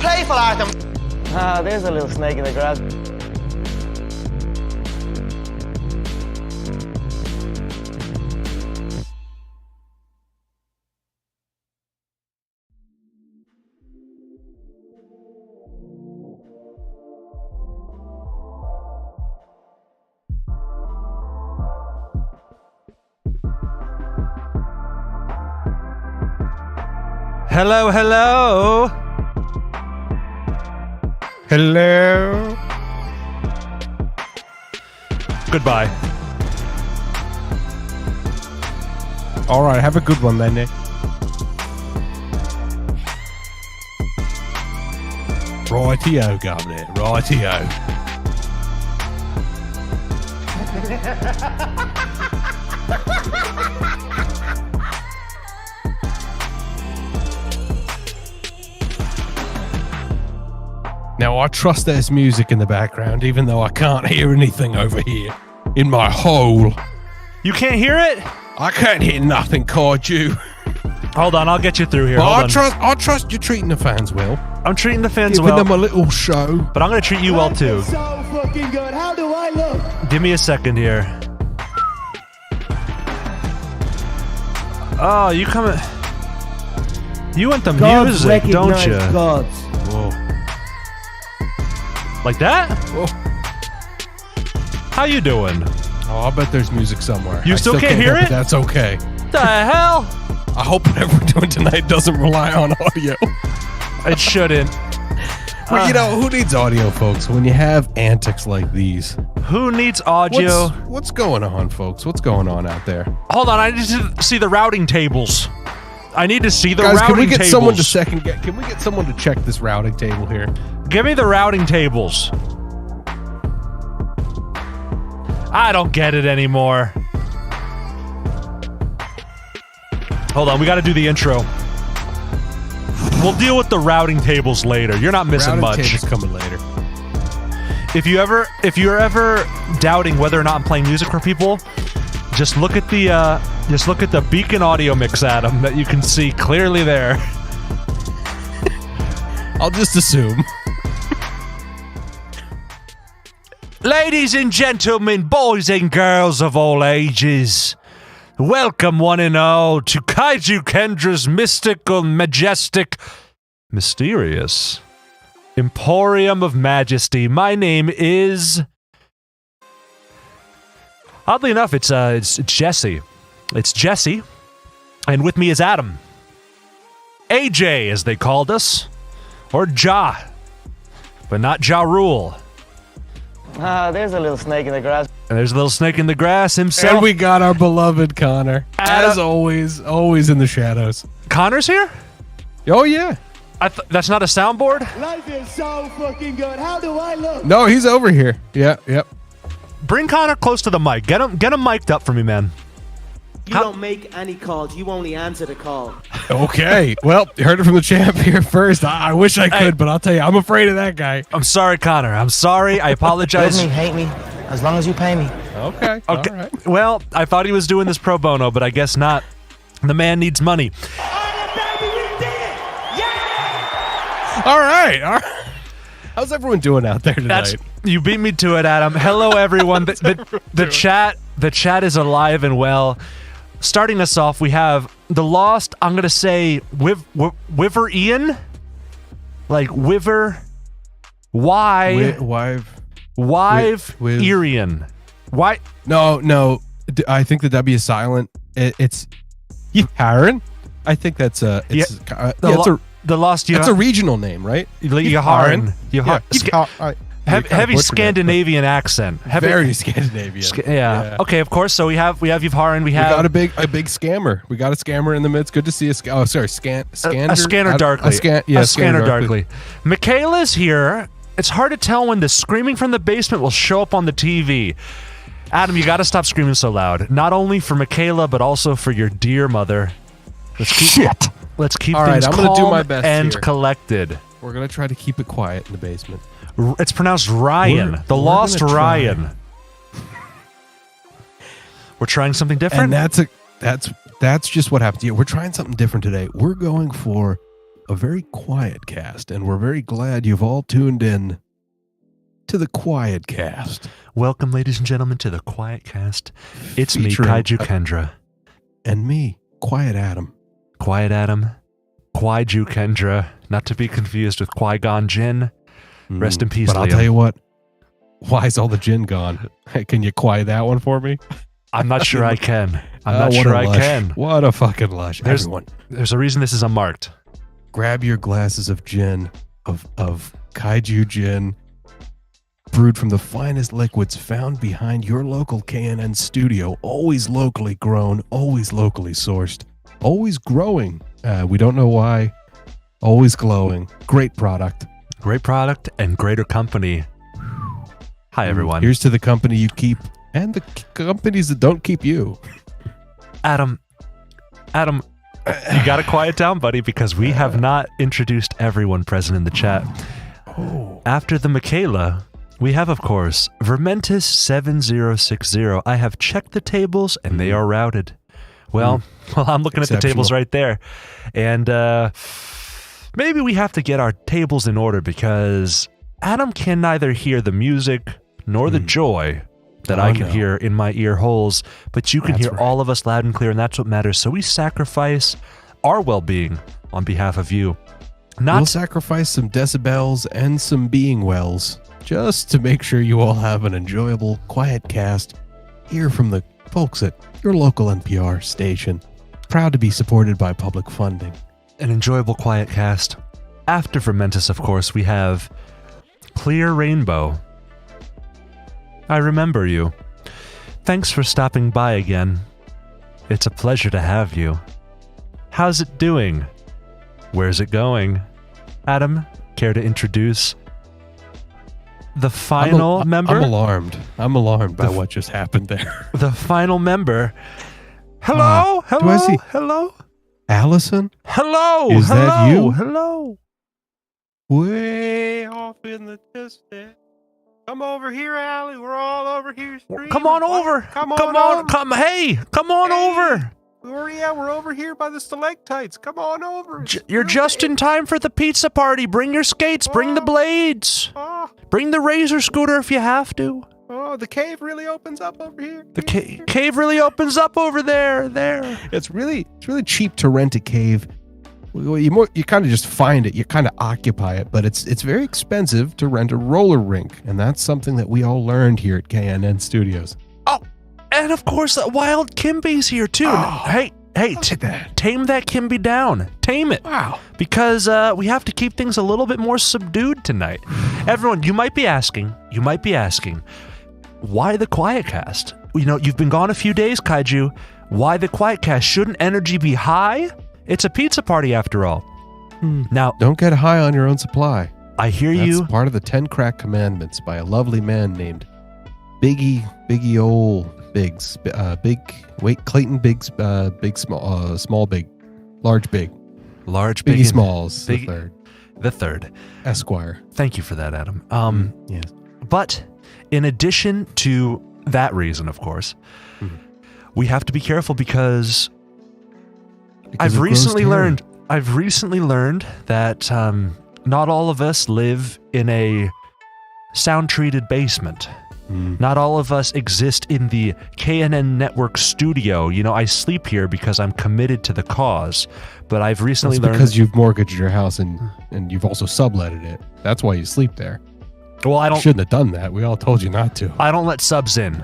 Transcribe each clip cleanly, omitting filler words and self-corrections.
playful, Arthur. Ah, there's a little snake in the grass. Hello, hello. Hello. Goodbye. All right, have a good one, then, Nick. Rightio, Governor. Rightio. Now, I trust there's music in the background, even though I can't hear anything over here in my hole. You can't hear it? I can't hear nothing, Kaiju. Hold on, I'll get you through here. But Hold on. I trust you're treating the fans well. I'm treating the fans Giving well, them a little show. but I'm going to treat you well too. So fucking good. How do I look? Give me a second here. Oh, you coming? You want the music, don't you? Gods. Whoa. Like that? Whoa. How you doing? Oh, I bet there's music somewhere. You I still can't hear help it? That's okay. The hell? I hope whatever we're doing tonight doesn't rely on audio. It shouldn't. Well, you know, who needs audio, folks, when you have antics like these? Who needs audio? What's going on, folks? What's going on out there? Hold on, I need to see the routing tables. I need to see the Guys, routing can we get tables. someone to Can we get someone to check this routing table here? Give me the routing tables. I don't get it anymore. Hold on, we got to do the intro. We'll deal with the routing tables later. You're not missing Routing much. table's coming later. If you're ever doubting whether or not I'm playing music for people, just look at the beacon audio mix, Adam, that you can see clearly there. I'll just assume. Ladies and gentlemen, boys and girls of all ages, welcome one and all to Kaiju Kendra's mystical, majestic, mysterious Emporium of Majesty. My name is... Oddly enough, it's Jesse. It's Jesse, and with me is Adam. AJ, as they called us, or Ja, but not Ja Rule. Ah, there's a little snake in the grass. And there's a little snake in the grass himself. And we got our beloved Connor. Adam. As always in the shadows. Connor's here? Oh, yeah. That's not a soundboard? Life is so fucking good. How do I look? No, he's over here. Yeah, yep. Bring Connor close to the mic. Get him mic'd up for me, man. You don't make any calls. You only answer the call. Okay. Well, you heard it from the champ here first. I wish I could, but I'll tell you, I'm afraid of that guy. I'm sorry, Connor. I'm sorry. I apologize. Love me, hate me, as long as you pay me. Okay. All right. Well, I thought he was doing this pro bono, but I guess not. The man needs money. All right. How's everyone doing out there tonight? You beat me to it, Adam. Hello, everyone. The chat is alive and well. Starting us off, we have the lost. I'm gonna say Wiver Ian, like Wiver, Wive Irian. Why? No. I think the W is silent. It's Yaharan. I think that's The lost. That's a regional name, right? Yaharan. Heavy butchered Scandinavian accent. Very Scandinavian. Yeah. Okay. Of course. So we have Yaharan. We have a big scammer. We got a scammer in the midst. Good to see a Scanner Darkly. Scanner Darkly. Michaela's here. It's hard to tell when the screaming from the basement will show up on the TV. Adam, you got to stop screaming so loud. Not only for Michaela, but also for your dear mother. Let's keep All right, things I'm calm gonna do my best and here. collected. We're gonna try to keep it quiet in the basement. It's pronounced Ryan. The we're lost gonna try. Ryan. We're trying something different. And that's just what happens. Yeah, we're trying something different today. We're going for a very quiet cast, and we're very glad you've all tuned in to the Quiet Cast. Welcome, ladies and gentlemen, to the Quiet Cast. It's Featuring, me, Kaiju Kendra. And me, Quiet Adam. Quiet Adam. Kaiju Kendra. Not to be confused with Qui-Gon Jinn. Rest in peace, But I'll Liam. tell you what, why is all the gin gone? Can you quiet that one for me? I'm not sure I can. I'm Oh, not what sure a I lush. can. What a fucking lush. Everyone, There's a reason this is unmarked. grab your glasses of gin, of Kaiju gin, brewed from the finest liquids found behind your local KNN studio, always locally grown, always locally sourced, always growing. We don't know why. Always glowing. Great product. Great product and greater company. Hi, everyone. Here's to the company you keep and the companies that don't keep you. Adam, you got to quiet down, buddy, because we have not introduced everyone present in the chat. Oh. After the Michaela, we have, of course, Vermentis7060. I have checked the tables, and they are routed. Well, I'm looking at the tables right there. And maybe we have to get our tables in order because Adam can neither hear the music nor the joy that I can hear in my ear holes, but you can hear all of us loud and clear, and that's what matters. So we sacrifice our well-being on behalf of you. We'll sacrifice some decibels and some being wells just to make sure you all have an enjoyable, quiet cast. Hear from the folks at your local NPR station. Proud to be supported by public funding. An enjoyable quiet cast. After Vermentis, of course, we have Clear Rainbow. I remember you. Thanks for stopping by again. It's a pleasure to have you. How's it doing? Where's it going? Adam, care to introduce the final member? I'm alarmed. I'm alarmed by what just happened there. The final member. Hello? Hello? do I see- Hello? Allison? Hello? Is Hello? that you? Hello? Way off in the distance. Come over here, Allie. We're all over here. Come on over. Come on Come over. Come on over. We're over here by the stalactites. Come on over. You're just in time for the pizza party. Bring your skates. Bring the blades. Bring the razor scooter if you have to. Oh, the cave really opens up over here. The cave really opens up over there. There. It's really cheap to rent a cave. You kind of just find it. You kind of occupy it, but it's very expensive to rent a roller rink, and that's something that we all learned here at KNN Studios. Oh, and of course, Wild Kimby's here too. Hey, tame that Kimby down. Tame it. Wow. Because we have to keep things a little bit more subdued tonight. Everyone, you might be asking, why the Quiet Cast? You know, you've been gone a few days, Kaiju. Why the Quiet Cast? Shouldn't energy be high? It's a pizza party after all. Now, Don't get high on your own supply. I hear That's you. part of the 10 Crack Commandments by a lovely man named Biggie Ol' Biggs. Clayton Biggs, small big, large big. Large, big, Biggie Smalls, big, the third. Esquire. Thank you for that, Adam. Yes. But in addition to that reason, of course, we have to be careful because I've recently learned that not all of us live in a sound-treated basement. Not all of us exist in the KNN Network studio. You know, I sleep here because I'm committed to the cause. But I've recently learned because you've mortgaged your house and you've also subletted it. That's why you sleep there. Well, I don't. Shouldn't have done that. We all told you not to. I don't let subs in.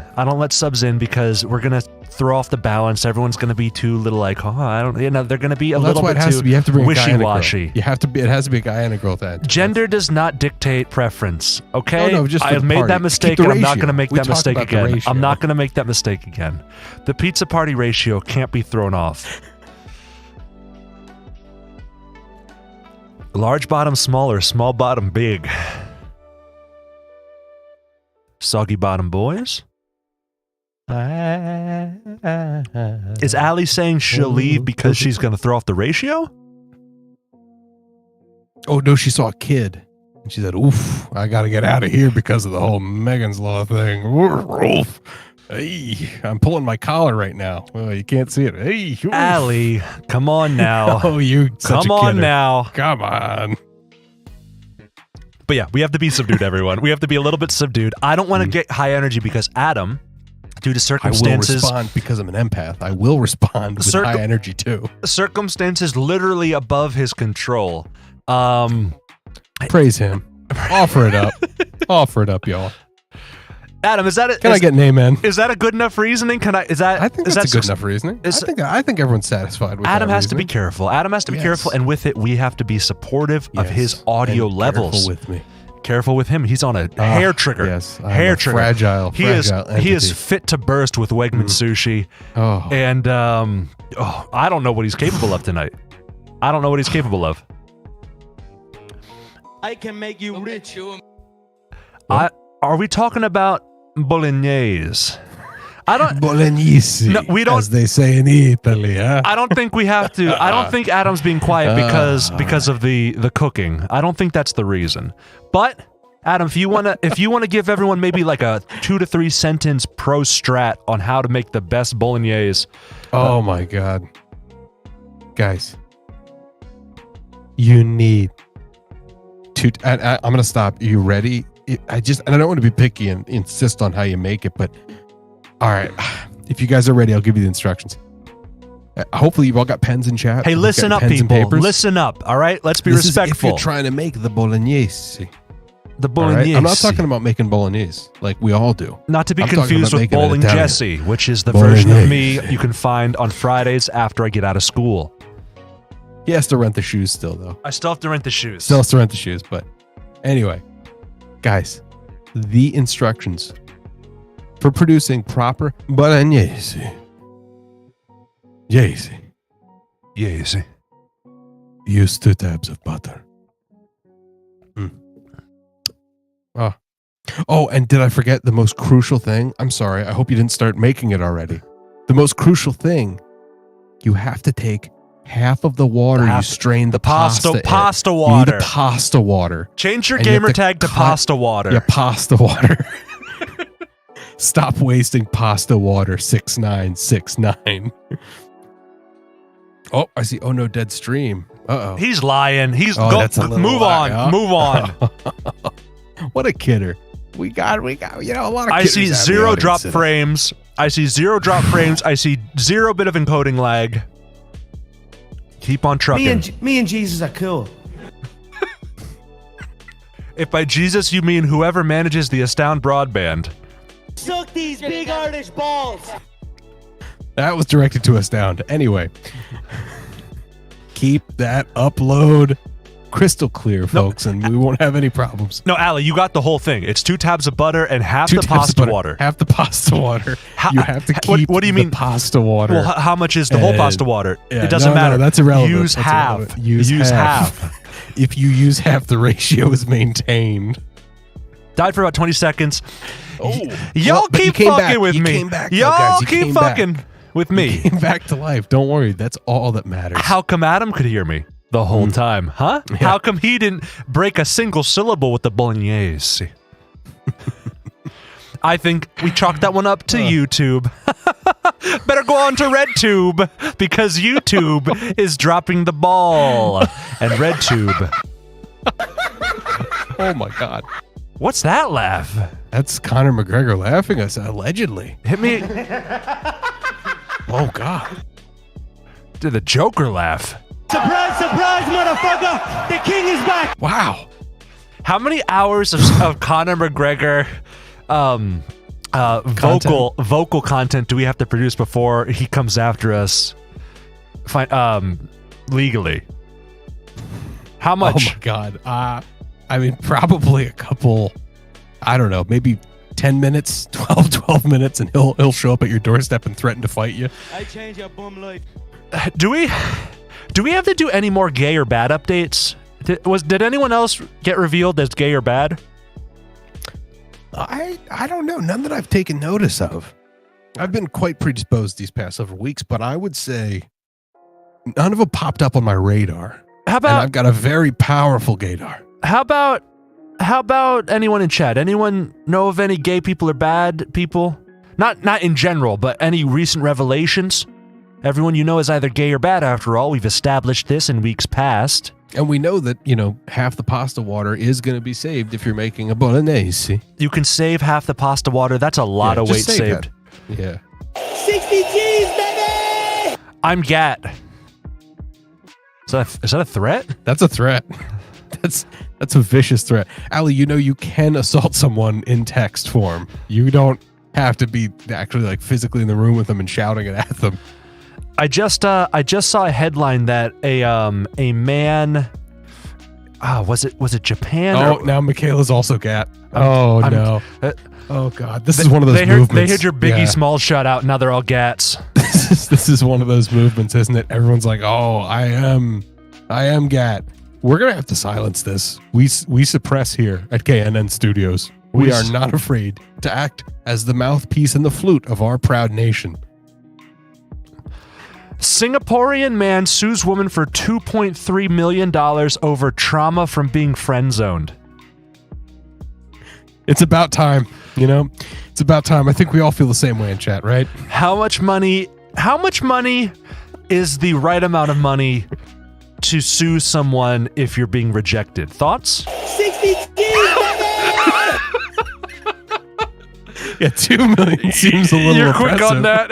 Because we're gonna throw off the balance. Everyone's gonna be too little like, they're gonna be a little bit too You have to bring wishy-washy. It has to be a guy and a girl. That Gender does not dictate preference. Okay, No, just for I've the made party. that Keep mistake, the and I'm not ratio. gonna make We that talked mistake about the again. ratio. I'm not gonna make that mistake again. The pizza party ratio can't be thrown off. Large bottom smaller, small bottom big. Soggy bottom boys. Is Allie saying she'll leave because she's going to throw off the ratio? Oh, no, she saw a kid. And she said, oof, I got to get out of here because of the whole Megan's Law thing. Oof. Hey, I'm pulling my collar right now. Oh, you can't see it. Hey, oof. Allie, come on now. Oh, you such Come a on kidder. now. Come on. But yeah, we have to be subdued, everyone. We have to be a little bit subdued. I don't want to get high energy because Adam, due to circumstances... I will respond because I'm an empath. I will respond with high energy too. Circumstances literally above his control. Praise him. Offer it up. Offer it up, y'all. Adam, is that it? Can I get an amen? Is that a good enough reasoning? I think that's a good enough reasoning. I think everyone's satisfied with Adam that has to be reasoning. careful. Adam has to be careful, and with it, we have to be supportive of his audio and levels. Careful with me. Careful with him. He's on a hair trigger. Yes, hair trigger. Fragile. He is fit to burst with Wegman sushi. Oh. And I don't know what he's capable of tonight. I don't know what he's capable of. I can make you rich. Are we talking about bolognese? I don't. Bolognese. No, we don't. As they say in Italy. Huh? I don't think we have to. I don't think Adam's being quiet because of the cooking. I don't think that's the reason. But Adam, if you wanna give everyone maybe like a 2 to 3 sentence pro strat on how to make the best bolognese. Oh my God, guys, you need to. I'm gonna stop. You ready? I don't want to be picky and insist on how you make it, but all right, if you guys are ready, I'll give you the instructions. Hopefully you've all got pens in chat. Hey, listen up, people. Listen up, all right? Let's be respectful. If you're trying to make the bolognese. The bolognese. Right? I'm not talking about making bolognese like we all do. Not to be confused with Bowling Jesse, which is the version of me you can find on Fridays after I get out of school. He has to rent the shoes still, though. I still have to rent the shoes. Still has to rent the shoes, but anyway. Guys, the instructions for producing proper bolognese. Yes. Use 2 tabs of butter. Oh, and did I forget the most crucial thing? I'm sorry. I hope you didn't start making it already. The most crucial thing, you have to take half of the water you strain the pasta water. You need the pasta water. Change your gamer tag to pasta water. Yeah, pasta water. Stop wasting pasta water. 6969. Oh, I see. Oh no, dead stream. Uh-oh. He's lying. He's that's a move on. Huh? Move on. What a kidder. We got, you know, a lot of I see 0 drop frames. I see 0 drop frames. I see 0 bit of encoding lag. Keep on trucking. Me and Jesus are cool. If by Jesus you mean whoever manages the Astound broadband. Suck these big Irish balls. That was directed to Astound. Anyway. Keep that upload crystal clear, folks, and we won't have any problems. No, Allie, you got the whole thing. It's 2 tabs of butter and half the pasta water. Half the pasta water. You have to keep what do you mean pasta water. Well, how much is the whole pasta water? Yeah, it doesn't matter. No, that's irrelevant. Use half. Use half. If you use half, the ratio is maintained. Died for about 20 seconds. Oh, y'all keep fucking with me. Y'all keep fucking with me. You came back to life. Don't worry. That's all that matters. How come Adam could hear me the whole time, huh? Yeah. How come he didn't break a single syllable with the bolognese? I think we chalked that one up to YouTube. Better go on to RedTube because YouTube is dropping the ball. And RedTube. Oh my God. What's that laugh? That's Conor McGregor laughing us, allegedly. Hit me. Oh God. Did the Joker laugh? Surprise, surprise, motherfucker! The king is back! Wow. How many hours of Conor McGregor vocal content do we have to produce before he comes after us legally? How much? Oh my God. I mean, probably a couple, I don't know, maybe 10 minutes, 12 minutes, and he'll show up at your doorstep and threaten to fight you. I change your bum life. Do we have to do any more gay or bad updates? Did anyone else get revealed as gay or bad? I don't know. None that I've taken notice of. I've been quite predisposed these past several weeks, but I would say none of them popped up on my radar. How about? And I've got a very powerful gaydar. How about anyone in chat? Anyone know of any gay people or bad people? Not in general, but any recent revelations? Everyone you know is either gay or bad, after all. We've established this in weeks past. And we know that, half the pasta water is going to be saved if you're making a bolognese. You can save half the pasta water. That's a lot of weight just save saved. that. Yeah. 60 G's, baby! I'm Gat. Is that a threat? That's a threat. That's a vicious threat. Allie, you can assault someone in text form. You don't have to be actually physically in the room with them and shouting it at them. I just saw a headline that a man was it Japan? Oh, now Michaela's also Gat. Oh no. Oh god. This is one of those movements. They heard your Biggie Small shout out, now they're all Gats. This is one of those movements, isn't it? Everyone's like, "Oh, I am Gat." We're going to have to silence this. We suppress here at KNN Studios. We are not afraid to act as the mouthpiece and the flute of our proud nation. Singaporean man sues woman for $2.3 million over trauma from being friend-zoned. It's about time, It's about time. I think we all feel the same way in chat, right? How much money is the right amount of money to sue someone if you're being rejected? Thoughts? 60 G's, baby! Yeah, 2 million seems a little You're oppressive. quick on that.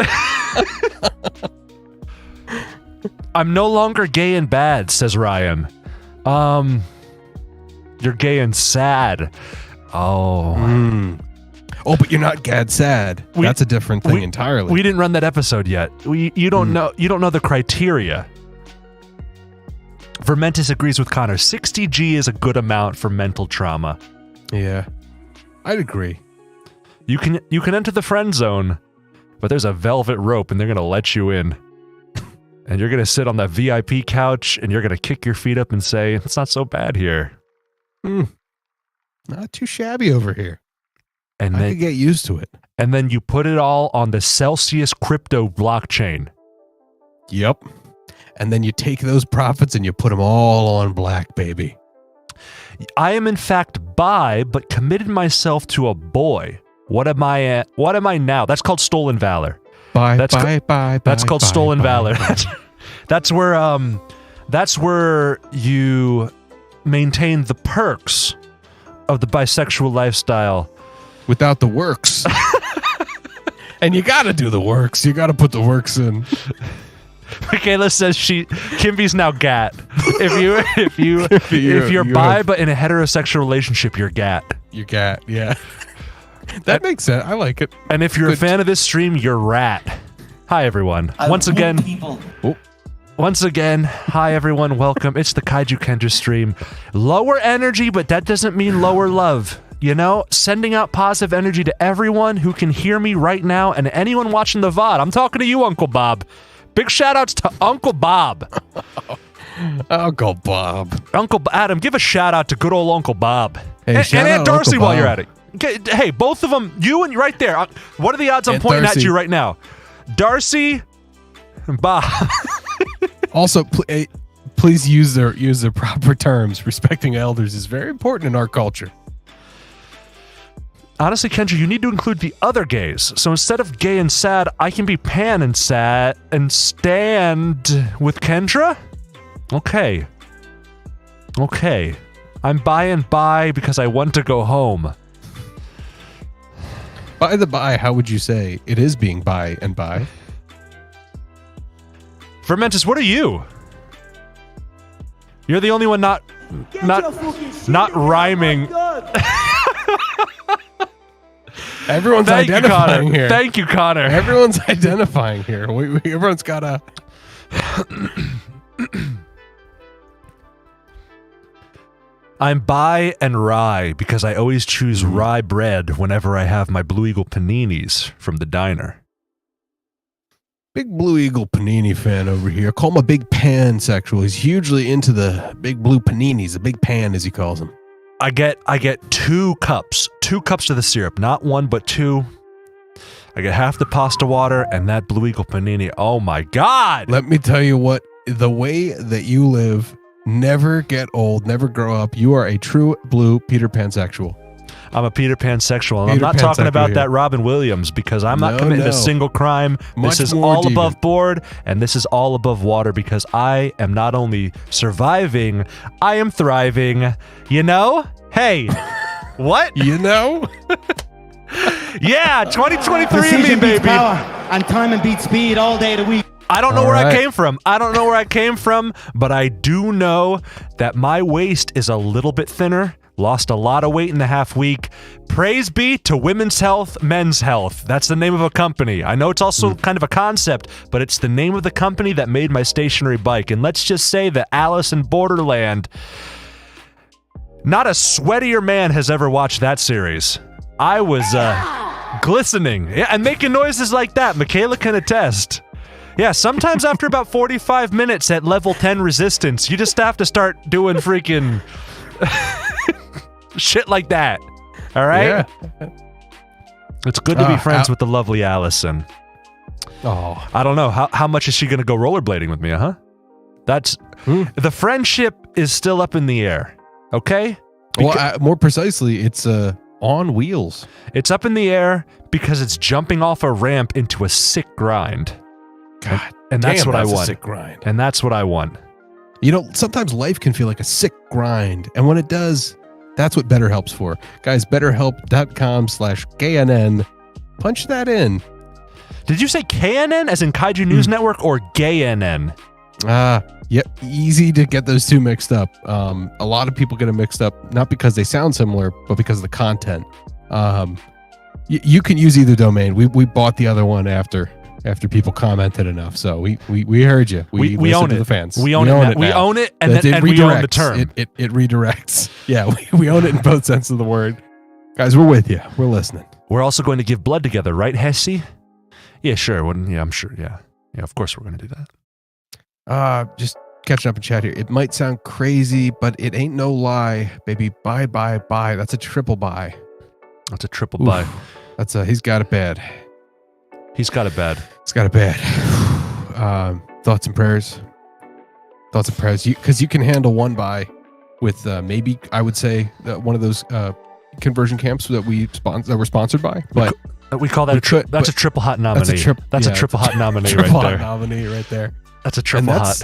I'm no longer gay and bad, says Ryan. You're gay and sad. Oh. Oh, but you're not Gad sad. That's a different thing entirely. We didn't run that episode yet. You don't know the criteria. Vermentis agrees with Connor. 60 G is a good amount for mental trauma. Yeah. I'd agree. You can enter the friend zone, but there's a velvet rope and they're going to let you in. And you're going to sit on that VIP couch and you're going to kick your feet up and say, "It's not so bad here." Not too shabby over here. And I could get used to it. And then you put it all on the Celsius crypto blockchain. Yep. And then you take those profits and you put them all on black, baby. I am in fact bi, but committed myself to a boy. What am I at? What am I now? That's called stolen valor. That's called stolen valor. That's where you maintain the perks of the bisexual lifestyle without the works. And you got to do the works. You got to put the works in. Michaela says Kimby's now Gat. If you're bi but in a heterosexual relationship, you're Gat. You're Gat, yeah. That makes sense. I like it. And if you're a fan of this stream, you're Rat. Hi everyone. Once again, hi everyone. Welcome. It's the Kaiju Kendra stream. Lower energy, but that doesn't mean lower love. Sending out positive energy to everyone who can hear me right now and anyone watching the VOD. I'm talking to you, Uncle Bob. Big shout outs to Uncle Bob. Uncle Bob. Uncle Adam, give a shout out to good old Uncle Bob. Hey, and Aunt Darcy Uncle while you're Bob. at it. Hey, both of them, you and right there. What are the odds I'm Aunt pointing Darcy. at you right now? Darcy and Bob. Also, please use their proper terms. Respecting elders is very important in our culture. Honestly, Kendra, you need to include the other gays. So instead of gay and sad, I can be pan and sad and stand with Kendra? Okay. I'm bi and bi because I want to go home. By the by, how would you say it is being bi and bi? Fermentus, what are you? You're the only one not rhyming. Everyone's identifying here. Thank you, Connor. Everyone's identifying here. Everyone's got a... I'm bi and rye because I always choose rye bread whenever I have my Blue Eagle paninis from the diner. Big Blue Eagle panini fan over here. Call him a big pansexual. He's hugely into the big blue paninis, the big pan as he calls them. I get 2 cups of the syrup, not 1 but 2. I get half the pasta water and that Blue Eagle panini. Oh my God! Let me tell you what, the way that you live, never get old, never grow up. You are a true blue Peter Pansexual. I'm a Peter Pan sexual. And Peter I'm not Pan talking about here. that Robin Williams because I'm not No, committing no. a single crime. Much This is more all deviant. above board, and this is all above water because I am not only surviving, I am thriving. You know? Hey, what? You know? Yeah, 2023 me, Precision beats baby. power, and time and beats speed all day of the week. I don't know All where I right. came from. I don't know where I came from, but I do know that my waist is a little bit thinner. Lost a lot of weight in the half week. Praise be to Women's Health, Men's Health. That's the name of a company. I know it's also kind of a concept, but it's the name of the company that made my stationary bike. And let's just say that Alice in Borderland, not a sweatier man has ever watched that series. I was glistening and making noises like that. Michaela can attest. Yeah, sometimes after about 45 minutes at level 10 resistance, you just have to start doing freaking shit like that. All right? Yeah. It's good to be friends Al- with the lovely Allison. Oh. I don't know. How much is she going to go rollerblading with me, huh? That's... The friendship is still up in the air, okay? Well, more precisely, it's on wheels. It's up in the air because it's jumping off a ramp into a sick grind. God, And that's damn, what I a want. sick grind. And that's what I want. You know, sometimes life can feel like a sick grind, and when it does, that's what BetterHelp's for. Guys, BetterHelp.com/KNN. Punch that in. Did you say KNN as in Kaiju News Network or GayNN? Yep, easy to get those two mixed up. A lot of people get them mixed up, not because they sound similar, but because of the content. You can use either domain. We bought the other one after people commented enough, so we heard you. We listened own to it. the fans. We own it. We now. own it, and It then we own the redirects. term. It redirects. Yeah, we own it in both senses of the word. Guys, we're with you. We're listening. We're also going to give blood together, right, Hesse? Yeah, sure. Yeah, I'm sure. Yeah, of course we're going to do that. Just catching up in chat here. It might sound crazy, but it ain't no lie, baby. Bye. That's a triple buy. That's a triple Oof. buy. That's he's got it bad. He's got it bad. He's got it bad. Thoughts and prayers. Because you can handle one buy with maybe I would say one of those conversion camps that we're sponsored by, but. We call that that's a triple hot nominee. That's a triple hot nominee triple right hot there. nominee right there. That's a triple hot.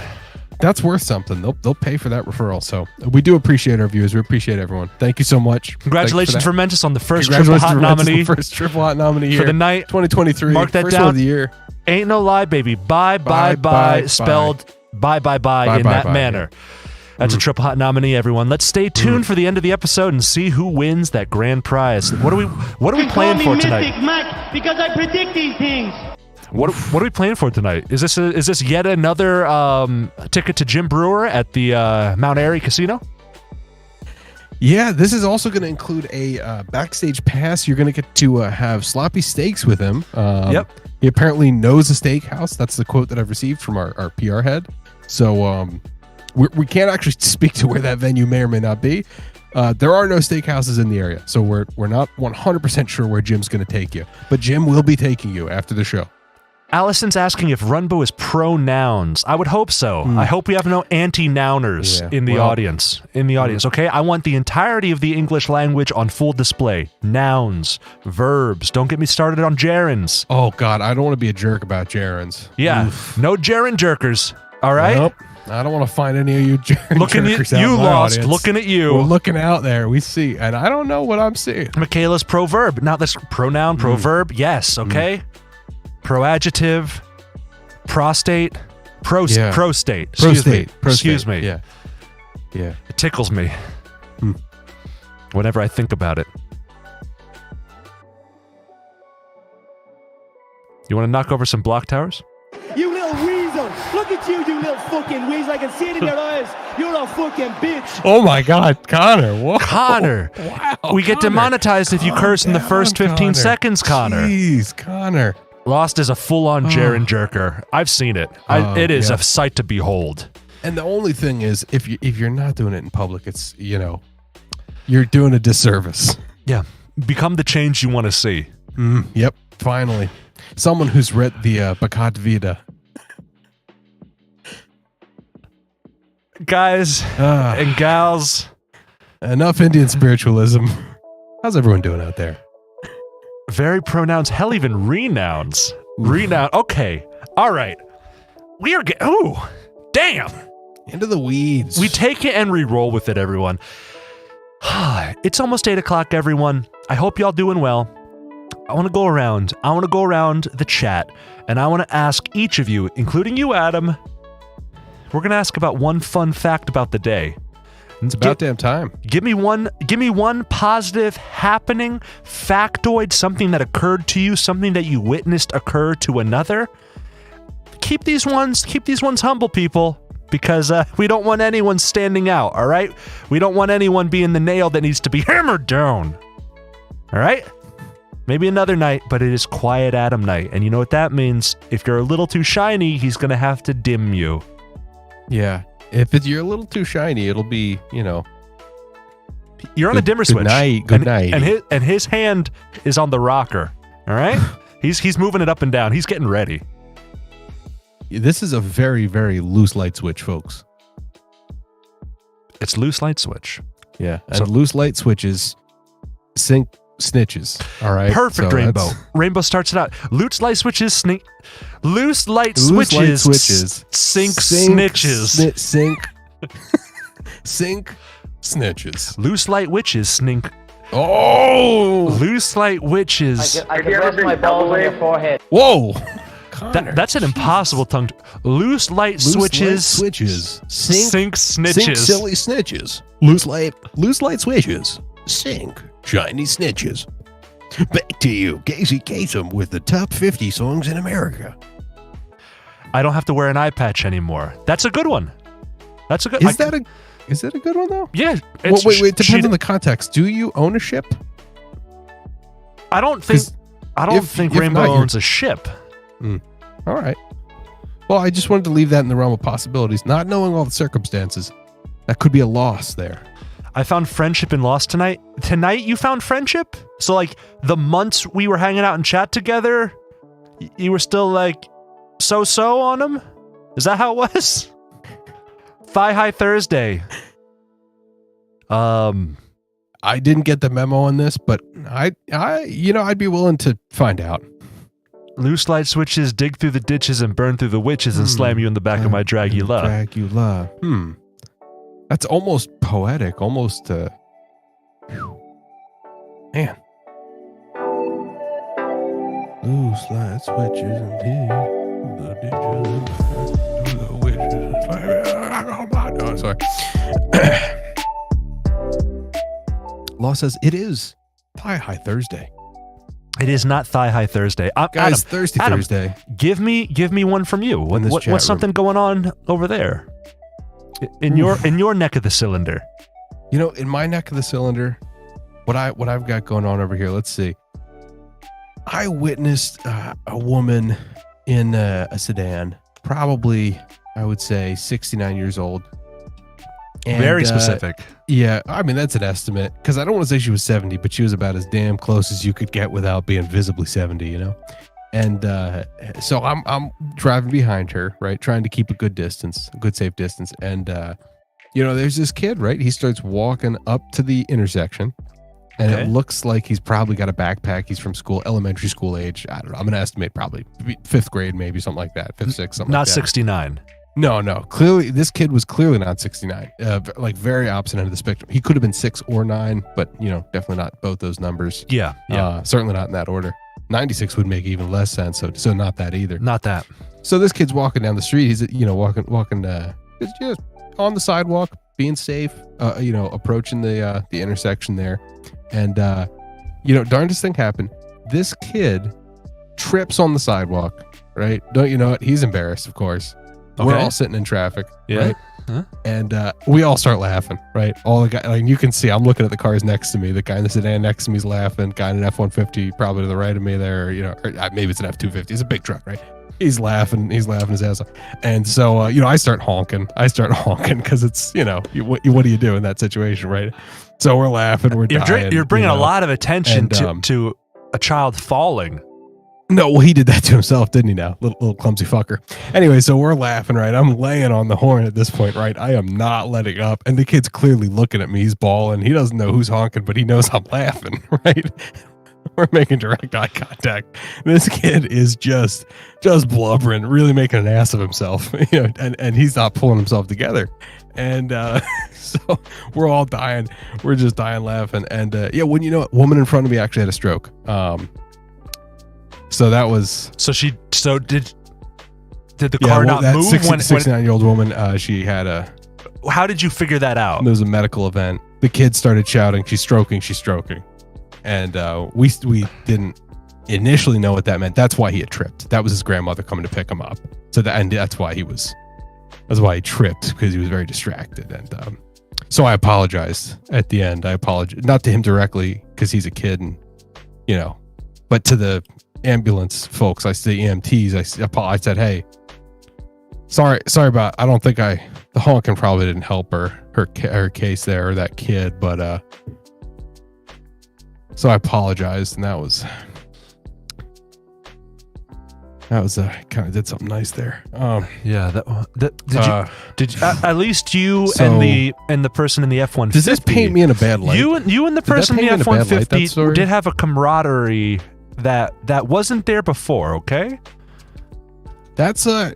That's worth something. They'll pay for that referral. So we do appreciate our viewers. We appreciate everyone. Thank you so much. Congratulations for Mentis on the first triple hot nominee. First triple hot nominee for the night. 2023. Mark that first down. one of the year. Ain't no lie, baby. Bye. Spelled bye in that manner. That's a triple hot nominee, everyone. Let's stay tuned for the end of the episode and see who wins that grand prize. What are we playing for tonight? Mystic Mac, because I predict these things. What are we playing for tonight? Is this yet another ticket to Jim Brewer at the Mount Airy Casino? Yeah, this is also going to include a backstage pass. You're going to get to have sloppy steaks with him. Yep. He apparently knows a steakhouse. That's the quote that I've received from our PR head. So we can't actually speak to where that venue may or may not be. There are no steakhouses in the area, so we're not 100% sure where Jim's going to take you. But Jim will be taking you after the show. Allison's asking if Runbo is pro-nouns. I would hope so. I hope we have no anti-nouners in the audience. Okay? I want the entirety of the English language on full display. Nouns, verbs. Don't get me started on gerunds. Oh, God, I don't want to be a jerk about gerunds. Yeah, no gerund jerkers. All right? Nope. I don't want to find any of you jerkers. Looking at you, Lost. Looking at you. We're looking out there. We see, and I don't know what I'm seeing. Michaela's proverb. Now this pronoun, proverb. Yes, okay. Proadjective, prostate, prostate. Excuse me. Yeah. It tickles me whenever I think about it. You want to knock over some block towers? You little weasel. Look at you little fucking weasel. I can see it in your eyes. You're a fucking bitch. Oh my God, Connor! Whoa. Connor, Wow, we get Connor. demonetized if you curse in the first 15 seconds, Connor. Jeez, Connor. Lost is a full-on gerund jerker. I've seen it. It is a sight to behold. And the only thing is, if you're not doing it in public, it's you're doing a disservice. Yeah, become the change you want to see. Yep, finally, someone who's read the Bhagavad Gita. Guys and gals, Enough Indian spiritualism. How's everyone doing out there? Very pronouns, hell, even renouns. Renoun. Okay. All right. We are oh, damn. Into the weeds. We take it and re-roll with it, everyone. It's almost 8 o'clock, everyone. I hope y'all doing well. I want to go around. The chat, and I want to ask each of you, including you, Adam. We're going to ask about one fun fact about the day. It's about damn time. Give me one positive happening, factoid, something that occurred to you, something that you witnessed occur to another. Keep these ones humble, people, because we don't want anyone standing out, all right? We don't want anyone being the nail that needs to be hammered down. All right? Maybe another night, but it is Quiet Adam night, and you know what that means? If you're a little too shiny, he's going to have to dim you. Yeah. If you're a little too shiny, it'll be, You're on a dimmer switch. Good night. And his hand is on the rocker. All right? He's moving it up and down. He's getting ready. This is a very, very loose light switch, folks. It's loose light switch. Yeah. And loose light switches sink snitches. All right. Perfect, so Rainbow. Rainbow starts it out. Loose light switches Loose light switches sink snitches. Sink snitches. Loose light witches snink. Oh! Loose light witches. I can rest my balls on your forehead. Whoa! That's an impossible tongue. Loose light switches. Sink snitches. Sink silly snitches. Loose light switches. Sink shiny snitches. Back to you, Casey Kasem, with the top 50 songs in America. I don't have to wear an eye patch anymore. That's a good one. That's a good. Is that a good one though? Yeah. Well, wait. Depends on the context. Do you own a ship? I don't think Rainbow owns a ship. All right. Well, I just wanted to leave that in the realm of possibilities, not knowing all the circumstances. That could be a loss there. I found friendship in Lost tonight. Tonight you found friendship? So like the months we were hanging out and chat together, you were still like so on them? Is that how it was? Thigh High Thursday. I didn't get the memo on this, but I'd be willing to find out. Loose light switches dig through the ditches and burn through the witches and slam you in the back of my Dragula. Dragula. That's almost poetic, almost man. Loose light switches indeed. The ditches and the witches. Oh, sorry. Law says it is Thigh High Thursday. It is not Thigh High Thursday. Guys, Adam, Thursday. Give me one from you. What's something going on over there? In your neck of the cylinder. In my neck of the cylinder, what I've got going on over here, let's see. I witnessed a woman in a sedan, probably, I would say, 69 years old. And, very specific. Yeah, I mean, that's an estimate, because I don't want to say she was 70, but she was about as damn close as you could get without being visibly 70, And so I'm driving behind her, right, trying to keep a good safe distance. And, there's this kid, right? He starts walking up to the intersection. And It looks like he's probably got a backpack. He's from school, elementary school age. I don't know. I'm going to estimate probably 5th grade, maybe something like that. 5th, 6th, something like that. Not 69. No. Clearly, this kid was clearly not 69. Like very opposite end of the spectrum. He could have been 6 or 9, but, definitely not both those numbers. Yeah. Certainly not in that order. 96 would make even less sense. So not that either. Not that. So this kid's walking down the street. He's, walking just on the sidewalk, being safe, approaching the intersection there. And, darndest thing happened. This kid trips on the sidewalk, right? Don't you know it? He's embarrassed, of course. Okay. We're all sitting in traffic, right? Huh? And we all start laughing, right? All the guys, like you can see, I'm looking at the cars next to me. The guy in the sedan next to me is laughing. Guy in an F-150 probably to the right of me there, or maybe it's an F-250. It's a big truck, right? He's laughing his ass off. And so, I start honking because it's, what do you do in that situation, right? So we're laughing, we're dying. You're bringing a lot of attention to a child falling. No, well, he did that to himself, didn't he now? Little clumsy fucker. Anyway, so we're laughing, right? I'm laying on the horn at this point, right? I am not letting up. And the kid's clearly looking at me. He's bawling. He doesn't know who's honking, but he knows I'm laughing, right? We're making direct eye contact. This kid is just blubbering, really making an ass of himself, you know, and he's not pulling himself together. And so we're all dying. We're just dying laughing. And yeah, when you know it, woman in front of me actually had a stroke. So that was. So did the car not move? 69-year-old woman, she had a. How did you figure that out? There was a medical event. The kid started shouting, "She's stroking, she's stroking," and we didn't initially know what that meant. That's why he had tripped. That was his grandmother coming to pick him up. So that's why he tripped, because he was very distracted. And so I apologized at the end. I apologized, not to him directly, because he's a kid, and you know, but to the ambulance folks, the EMTs, I said, hey, sorry about, I don't think the honking probably didn't help her case there, or that kid, but so I apologized, and that was kind of did something nice there. Yeah, did you at least you and the person in the F-150? Does this paint me in a bad light? You and the person in the F-150 did have a camaraderie that wasn't there before, okay? That's a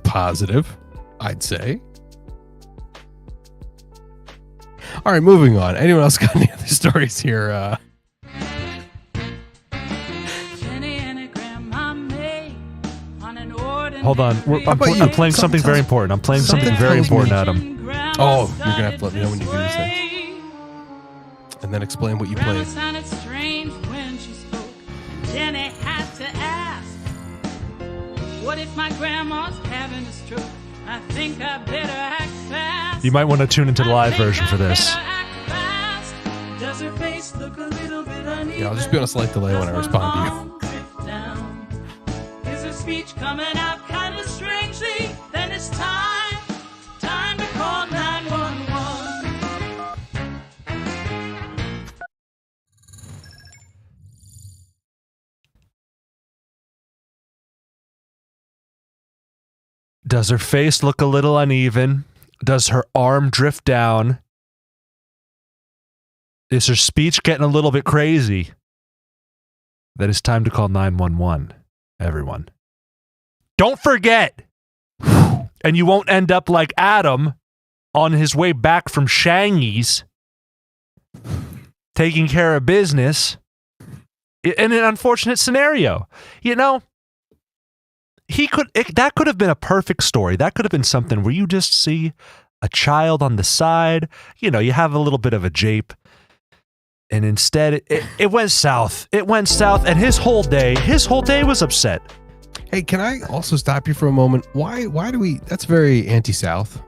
positive, I'd say. All right, moving on. Anyone else got any other stories here? Hold on. I'm playing something very important. I'm playing something very important, Adam. Oh, you're going to have to let me know when you do this thing. And then explain what you played. Jenny had to ask, what if my grandma's having a stroke? I think I better act fast. You might want to tune into the live version for this. Does her face look a little bit uneven? Yeah, I'll just be on a slight delay when I respond to you. Is her speech coming out kind of strangely? Then it's time to call 911. Does her face look a little uneven? Does her arm drift down? Is her speech getting a little bit crazy? Then it's time to call 911, everyone. Don't forget! And you won't end up like Adam on his way back from Shangy's, taking care of business in an unfortunate scenario. You know, that could have been a perfect story. That could have been something where you just see a child on the side, you know, you have a little bit of a jape, and instead it went south. It went south, and his whole day was upset. Hey, can I also stop you for a moment? Why do we, that's very anti-South.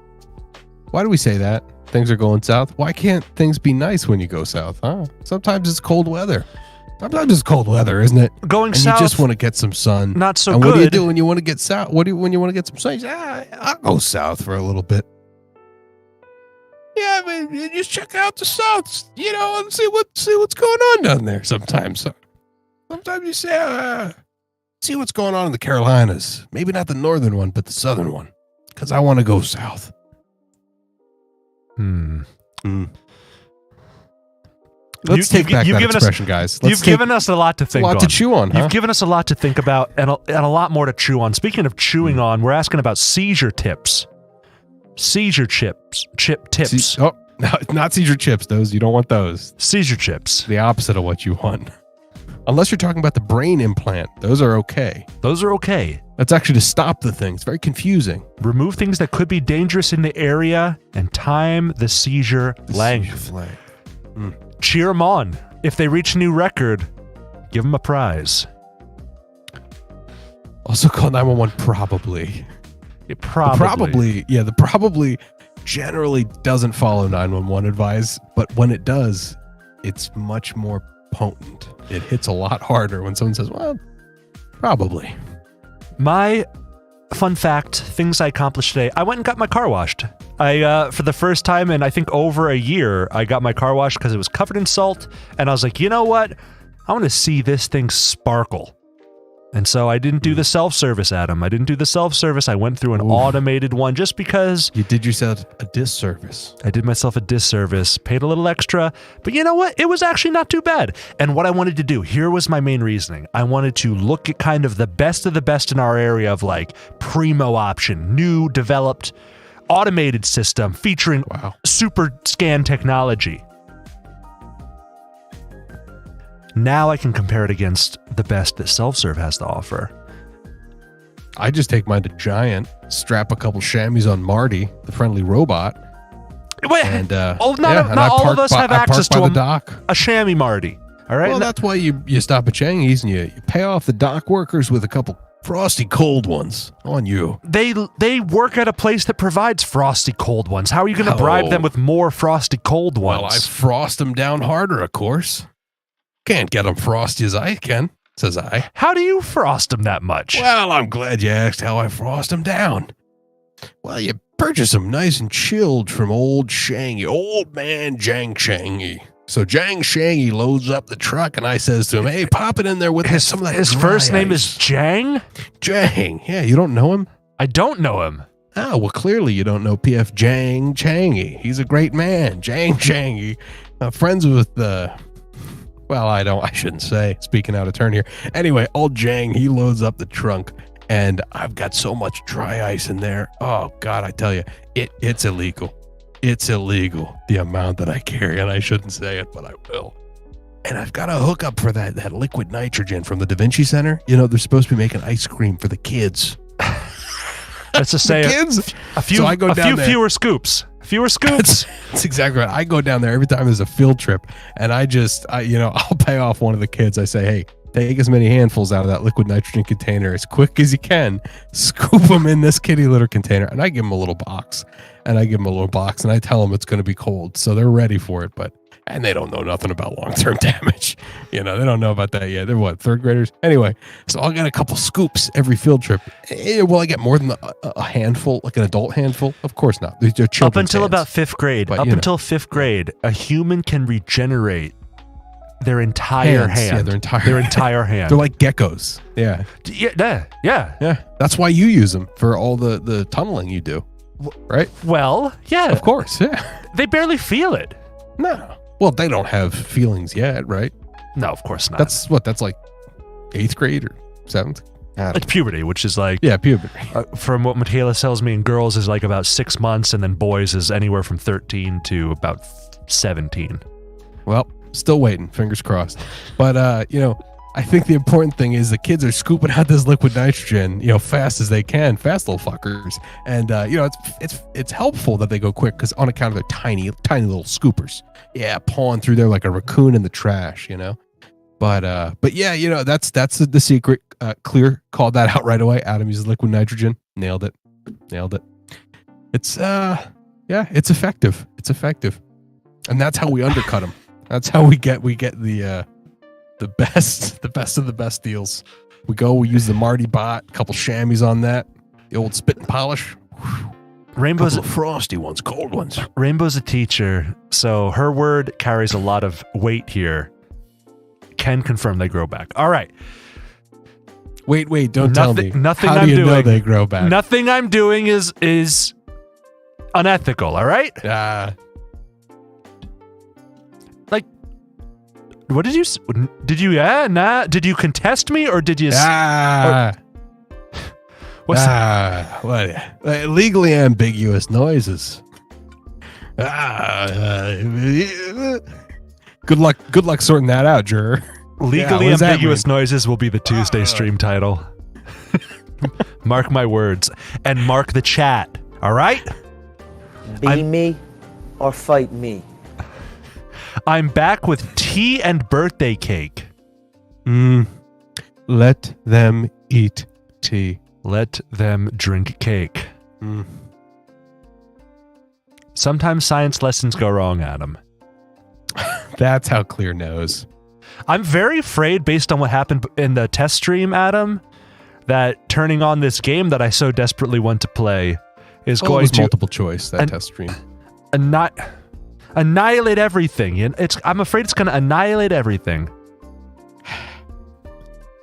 Why do we say that? Things are going south. Why can't things be nice when you go south, huh? Sometimes it's cold weather. Sometimes it's cold weather, isn't it? Going and south, you just want to get some sun. Not so and good. What do you do when you want to get south? When you want to get some sun? You say, I'll go south for a little bit. Yeah, but you just check out the south, you know, and see what's going on down there. Sometimes you say, see what's going on in the Carolinas. Maybe not the northern one, but the southern one, because I want to go south. Let's take back that expression, guys. You've given us a lot to think on. A lot to chew on, huh? You've given us a lot to think about and a lot more to chew on. Speaking of chewing on, we're asking about seizure tips. Seizure tips. Oh, no, not seizure chips. Those, you don't want those. Seizure chips. The opposite of what you want. Unless you're talking about the brain implant. Those are okay. Those are okay. That's actually to stop the thing. It's very confusing. Remove things that could be dangerous in the area and time the seizure length. Cheer them on. If they reach a new record, give them a prize. Also call 911 probably. Probably. The probably generally doesn't follow 911 advice, but when it does, it's much more potent. It hits a lot harder when someone says, well, probably. My fun fact, things I accomplished today, I went and got my car washed. For the first time in, I think, over a year, I got my car washed because it was covered in salt, and I was like, you know what? I want to see this thing sparkle. And so I didn't do the self-service, Adam. I didn't do the self-service. I went through an automated one just because... You did yourself a disservice. I did myself a disservice, paid a little extra, but you know what? It was actually not too bad. And what I wanted to do, here was my main reasoning. I wanted to look at kind of the best of the best in our area of like primo option, new developed automated system featuring super scan technology. Now I can compare it against the best that self-serve has to offer. I just take mine to Giant, strap a couple chamois on Marty, the friendly robot. Wait, and, not all of us have access to a chamois Marty. All right. Well, that's why you stop at Chang's and you pay off the dock workers with a couple frosty cold ones on you. They work at a place that provides frosty cold ones. How are you going to bribe them with more frosty cold ones? Well, I frost them down harder, of course. Can't get them frosty as I can, says I. How do you frost them that much? Well, I'm glad you asked how I frost them down. Well, you purchase them nice and chilled from old Shangy, old man Jang Shangy. So Jang Shangy loads up the truck, and I says to him, hey, pop it in there with some of that His first name is Jang? Jang. Yeah, you don't know him? I don't know him. Oh, well, clearly you don't know P.F. Jang Changy. He's a great man. Jang Changy. Friends with well, I shouldn't say, speaking out of turn here. Anyway, old Jang, he loads up the trunk, and I've got so much dry ice in there. Oh, God, I tell you, it's illegal. It's illegal, the amount that I carry, and I shouldn't say it, but I will. And I've got a hookup for that liquid nitrogen from the Da Vinci Center. You know, they're supposed to be making ice cream for the kids. Let's just say a few fewer scoops. Fewer scoops. That's exactly right. I go down there every time there's a field trip, and I'll pay off one of the kids. I say, hey, take as many handfuls out of that liquid nitrogen container as quick as you can. Scoop them in this kitty litter container, and I give them a little box. And I tell them it's going to be cold, so they're ready for it. And they don't know nothing about long-term damage. You know, they don't know about that yet. They're what, third graders? Anyway, so I'll get a couple scoops every field trip. Will I get more than a handful, like an adult handful? Of course not. They're children's Up until hands. about fifth grade. Until fifth grade, a human can regenerate their entire hand. Yeah, their entire hand. They're like geckos. Yeah. Yeah. That's why you use them for all the tunneling you do. Right? Well, yeah. Of course, yeah. They barely feel it. No. Well, they don't have feelings yet, right? No, of course not. That's like 8th grade or 7th? It's puberty, which is like... Yeah, puberty. From what Michaela tells me, in girls is like about 6 months, and then boys is anywhere from 13 to about 17. Well, still waiting. Fingers crossed. But, I think the important thing is the kids are scooping out this liquid nitrogen, fast as they can, fast little fuckers. And, it's helpful that they go quick because on account of their tiny, tiny little scoopers. Yeah, pawing through there like a raccoon in the trash, But yeah, that's the secret. Clear called that out right away. Adam uses liquid nitrogen. Nailed it. It's, it's effective. It's effective. And that's how we undercut them. That's how we get the best of the best deals. We use the Marty bot, a couple chamois on that, the old spit and polish. Rainbow's frosty ones, cold ones. Rainbow's a teacher, so her word carries a lot of weight here. Can confirm they grow back. All right. Wait, don't tell me. Nothing How I'm do you doing, know they grow back? Nothing I'm doing is unethical, all right? What did you did you contest me or did you what's what legally ambiguous noises. Good luck sorting that out, juror. Legally ambiguous noises will be the Tuesday stream title. Mark my words and mark the chat, all right? Be me or fight me. I'm back with tea and birthday cake. Let them eat tea. Let them drink cake. Sometimes science lessons go wrong, Adam. That's how Clear knows. I'm very afraid, based on what happened in the test stream, Adam, that turning on this game that I so desperately want to play is going to... multiple choice, that test stream. Annihilate everything. I'm afraid it's going to annihilate everything.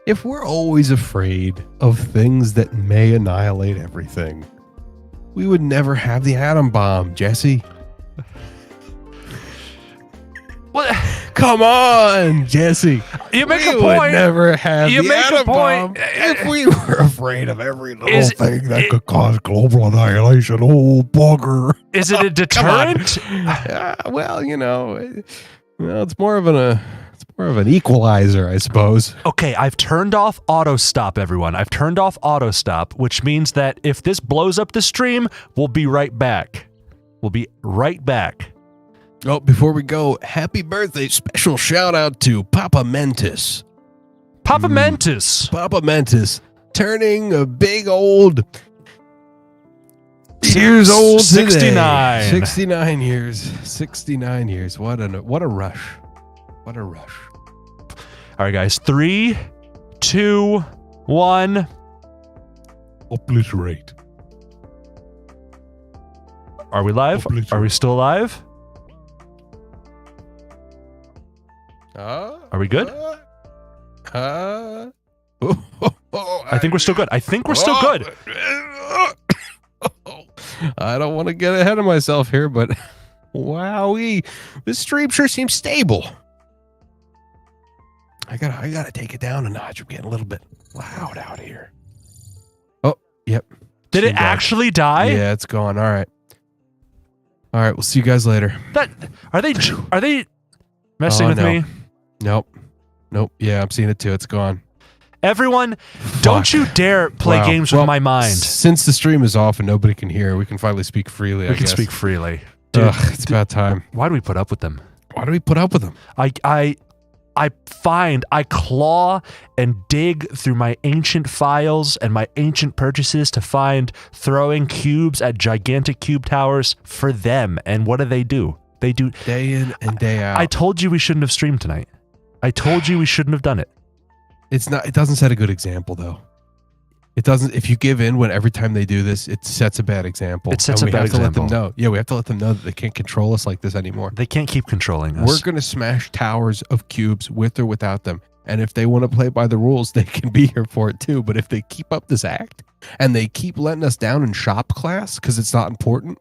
If we're always afraid of things that may annihilate everything, we would never have the atom bomb, Jesse. What? Come on, Jesse. You make we a point. Would never have You the make a atom point. bomb if we were afraid of every little Is- thing that could cause global annihilation. Oh, bugger. Is it a deterrent? Well, it's more of an equalizer, I suppose. Okay, I've turned off auto stop, everyone. I've turned off auto stop, which means that if this blows up the stream, we'll be right back. We'll be right back. Oh, before we go, happy birthday special shout out to Papa Mentis. Papa Mentis. Papa Mentis turning a big old years old 69. today. 69 years. 69 years. What a rush. What a rush. All right, guys. 3, 2, 1. Obliterate. Are we live? Are we still live? Are we good? I I think we're still good. I think we're still good. I don't want to get ahead of myself here, but wowee, this stream sure seems stable. I gotta take it down a notch. I'm getting a little bit loud out here. Oh, yep. Did it actually die? Yeah, it's gone. All right, we'll see you guys later. Are they messing with no. me? Nope. Yeah, I'm seeing it too. It's gone. Everyone, don't you dare play Wow. games Well, with my mind. Since the stream is off and nobody can hear, we can finally speak freely. We can speak freely. Dude, It's about time. why do we put up with them? Why do we put up with them? I claw and dig through my ancient files and my ancient purchases to find throwing cubes at gigantic cube towers for them. And what do? They do Day in and day out. I told you we shouldn't have streamed tonight. I told you we shouldn't have done it. It doesn't set a good example though. It doesn't. If you give in when every time they do this, it sets a bad example. It sets and a bad we have to example. let them know. Yeah, we have to let them know that they can't control us like this anymore. They can't keep controlling us. We're going to smash towers of cubes with or without them. And if they want to play by the rules, they can be here for it too. But if they keep up this act and they keep letting us down in shop class because it's not important.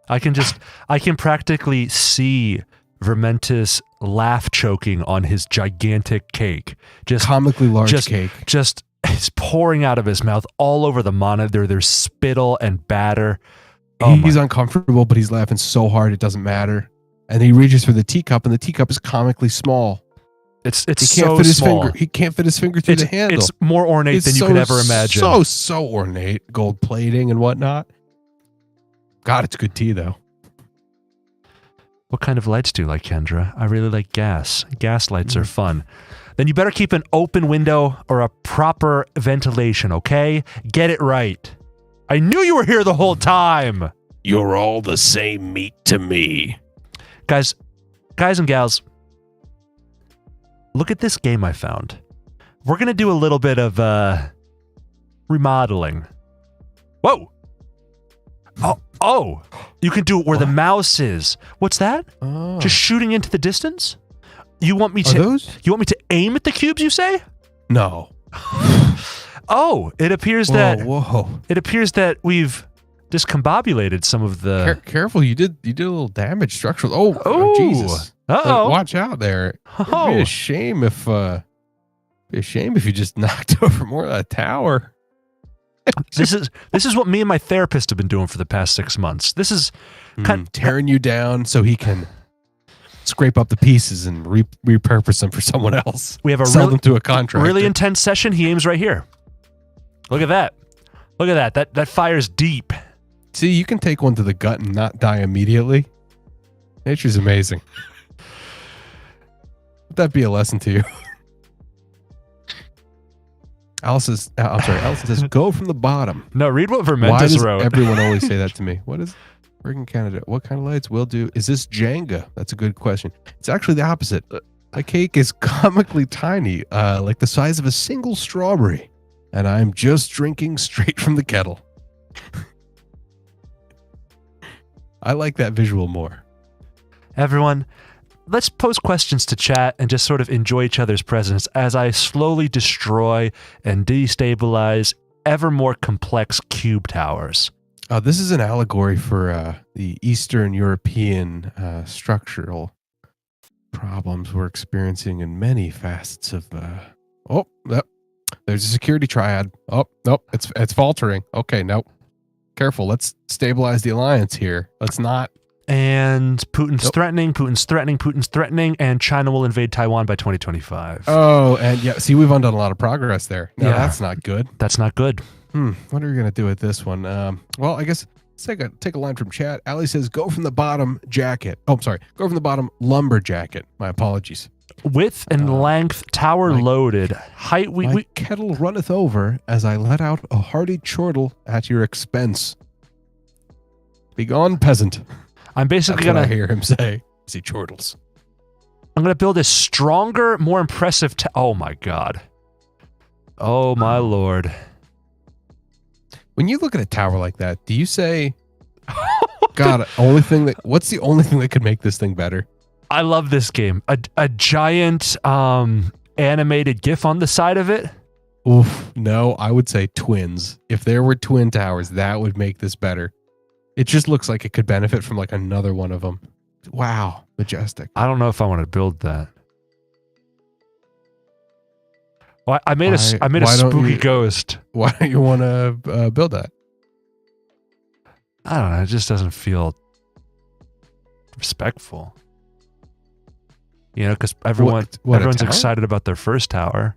I can practically see Vermentis laugh choking on his gigantic cake. Just Comically large cake. Just it's pouring out of his mouth all over the monitor. There's spittle and batter. He's uncomfortable, but he's laughing so hard it doesn't matter. And he reaches for the teacup, and the teacup is comically small. It's He can't so fit his small. finger. He can't fit his finger through the handle. It's more ornate than you could ever imagine. So ornate, gold plating and whatnot. God, it's good tea though. What kind of lights do you like, Kendra? I really like gas. Gas lights are fun. Then you better keep an open window or a proper ventilation, okay? Get it right. I knew you were here the whole time. You're all the same meat to me. Guys and gals, look at this game I found. We're going to do a little bit of remodeling. Whoa. Oh, you can do it where the mouse is. What's that? Oh. Just shooting into the distance? You want me Are to those? You want me to aim at the cubes, you say? No. Oh, it appears Whoa. it appears that we've discombobulated some of the Careful, you did a little damage structural. Oh, Jesus. Uh-oh. Watch out there. Oh. It'd be a shame if you just knocked over more of that tower. This is what me and my therapist have been doing for the past 6 months. This is Tearing you down so he can scrape up the pieces and repurpose them for someone else. We have a sell them to a contractor. really intense session. He aims right here. Look at that. Look at that. That fire's deep. See, you can take one to the gut and not die immediately. Nature's amazing. Would that be a lesson to you? Allison says, go from the bottom. No, read what Why Vermentis does wrote. everyone always say that to me? What is freaking Canada? What kind of lights will do? Is this Jenga? That's a good question. It's actually the opposite. The cake is comically tiny, like the size of a single strawberry. And I'm just drinking straight from the kettle. I like that visual more. Everyone, let's pose questions to chat and just sort of enjoy each other's presence as I slowly destroy and destabilize ever more complex cube towers. This is an allegory for the Eastern European structural problems we're experiencing in many facets of. There's a security triad. Oh, nope, it's faltering. Okay, nope. Careful. Let's stabilize the alliance here. Let's not. And Putin's threatening, and China will invade Taiwan by 2025. Oh, and yeah, see, we've undone a lot of progress there. No, Yeah. that's not good. That's not good. What are we gonna do with this one? Well, I guess let's take a line from chat. Ali says, "Go from the bottom jacket." Oh, I'm sorry. Go from the bottom lumber jacket. My apologies. Width and length, tower loaded, height. My kettle runneth over as I let out a hearty chortle at your expense. Begone, peasant. I'm basically That's what gonna I hear him say as he chortles. I'm gonna build a stronger, more impressive. Oh my god. Oh my lord. When you look at a tower like that, do you say, "God, what's the only thing that could make this thing better?" I love this game. A giant animated GIF on the side of it. Oof, no, I would say twins. If there were twin towers, that would make this better. It just looks like it could benefit from like another one of them. Wow, majestic. I don't know if I want to build that. Well, I made a spooky ghost. Why don't you want to build that? I don't know. It just doesn't feel respectful. You know, because everyone's excited about their first tower,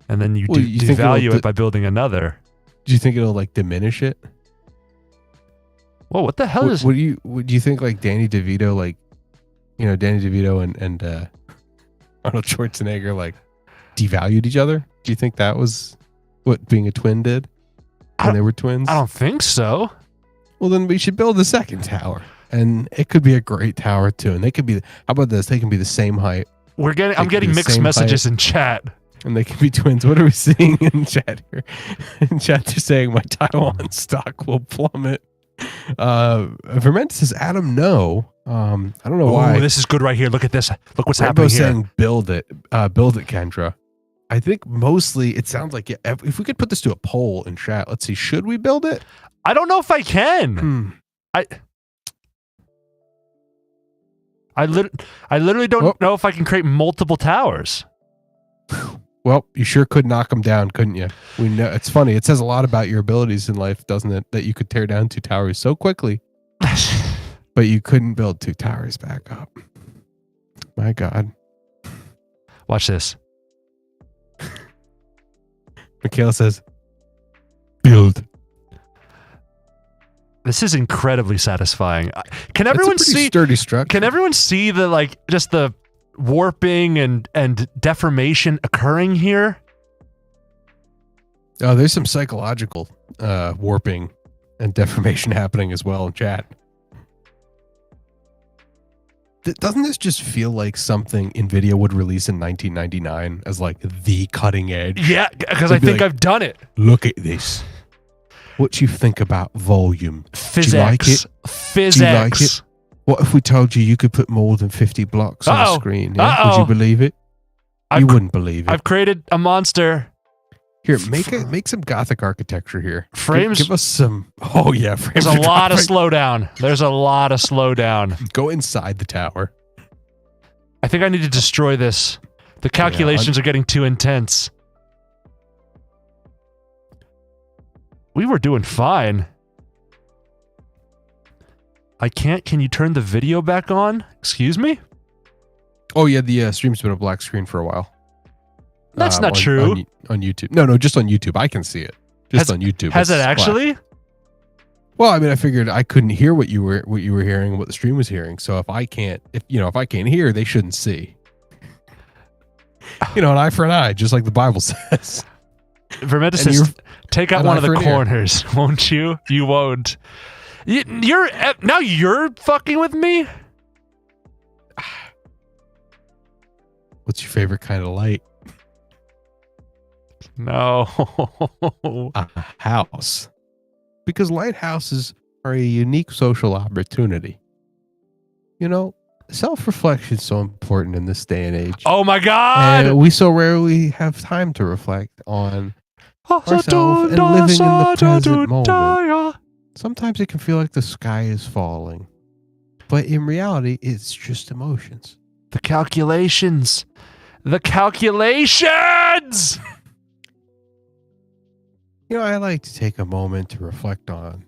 and then you devalue it by building another. Do you think it'll like diminish it? Whoa, what the hell is? Would you think like Danny DeVito, like, you know, Danny DeVito and Arnold Schwarzenegger like devalued each other? Do you think that was what being a twin did when they were twins? I don't think so. Well, then we should build a second tower, and it could be a great tower too. And they could be. How about this? They can be the same height. I'm getting mixed messages in chat. And they can be twins. What are we seeing in chat here? In chat, they're saying my Taiwan stock will plummet. Vermenta says, Adam, no. I don't know why. This is good right here. Look at this. Look what's Rambo happening here. saying build it, Kendra. I think mostly it sounds like if we could put this to a poll in chat. Let's see. Should we build it? I don't know if I can. I literally don't know if I can create multiple towers. Well, you sure could knock them down, couldn't you? We know it's funny. It says a lot about your abilities in life, doesn't it? That you could tear down 2 towers so quickly, but you couldn't build 2 towers back up. My God. Watch this. Michaela says, build. This is incredibly satisfying. Can everyone see sturdy structure? Can everyone see the just the warping and deformation occurring here? Oh, there's some psychological warping and deformation happening as well in chat. Doesn't this just feel like something NVIDIA would release in 1999 as like the cutting edge? Yeah, because I think I've done it. Look at this. What do you think about volume? Physics. Do you like it? Physics. Do you like it? What if we told you could put more than 50 blocks on the screen? Yeah? Would you believe it? You wouldn't believe it. I've created a monster. Here, make some Gothic architecture here. Frames. Give us some. Oh yeah, frames. There's a lot of slowdown. There's a lot of slowdown. Go inside the tower. I think I need to destroy this. The calculations are getting too intense. We were doing fine. I can't. Can you turn the video back on? Excuse me? Oh yeah, the stream's been a black screen for a while. That's not true. On YouTube. No, just on YouTube. I can see it. Just on YouTube. Has it actually? Well, I mean, I figured I couldn't hear what you were hearing and what the stream was hearing. So if I can't hear, they shouldn't see. An eye for an eye, just like the Bible says. Vermenta says, take out one of the corners, won't you? You won't. You're fucking with me? What's your favorite kind of light? No. A house. Because lighthouses are a unique social opportunity. self-reflection is so important in this day and age. Oh my God! And we so rarely have time to reflect on ourselves and living in the present moment. Sometimes it can feel like the sky is falling, but in reality, it's just emotions. The calculations! The calculations! You know, I like to take a moment to reflect on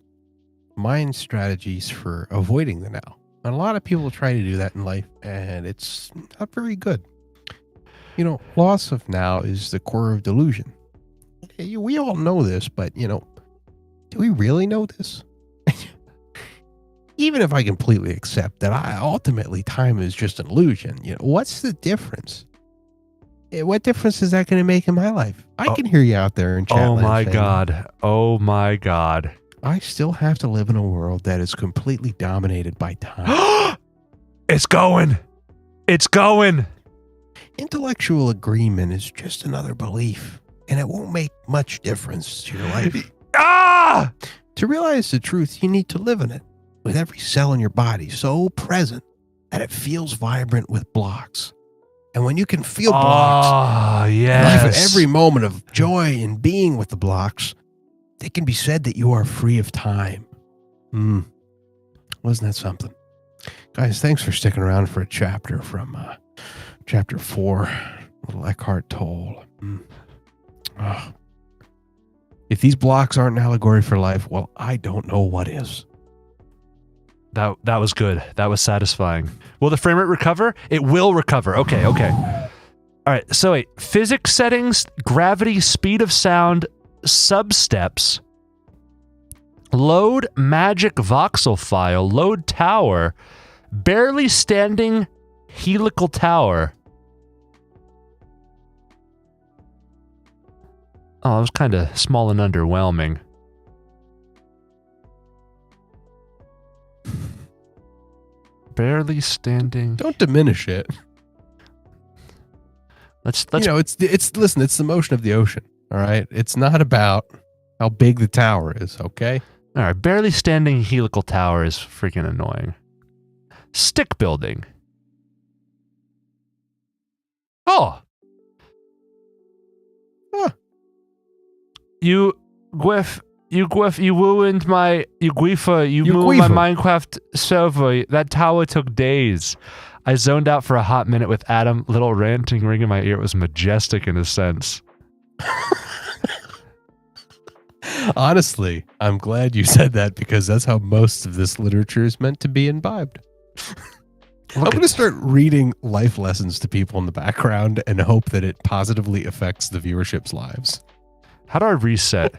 mind strategies for avoiding the now. And a lot of people try to do that in life, and it's not very good. You know, loss of now is the core of delusion. We all know this, but, you know, do we really know this? Even if I completely accept that ultimately time is just an illusion, you know, what's the difference? What difference is that going to make in my life? I can hear you out there in chat. Oh my God. Oh my God. I still have to live in a world that is completely dominated by time. It's going. It's going. Intellectual agreement is just another belief, and it won't make much difference to your life. Ah! To realize the truth, you need to live in it, with every cell in your body so present that it feels vibrant with blocks. And when you can feel blocks, yes. life at every moment of joy in being with the blocks, it can be said that you are free of time. Wasn't that something? Guys, thanks for sticking around for a chapter from chapter 4, little Eckhart Tolle. If these blocks aren't an allegory for life, well, I don't know what is. That was good. That was satisfying. Will the frame rate recover? It will recover. Okay. All right. So wait, physics settings, gravity, speed of sound, substeps, load magic voxel file, load tower, barely standing helical tower. Oh, it was kind of small and underwhelming. Barely standing. Don't diminish it. Let's you know, it's the motion of the ocean. All right. It's not about how big the tower is. Okay. All right. Barely standing helical tower is freaking annoying. Stick building. Oh. Huh. You ruined my Minecraft server. That tower took days. I zoned out for a hot minute with Adam, little ranting ring in my ear. It was majestic in a sense. Honestly, I'm glad you said that because that's how most of this literature is meant to be imbibed. I'm going to start reading life lessons to people in the background and hope that it positively affects the viewership's lives. How do I reset?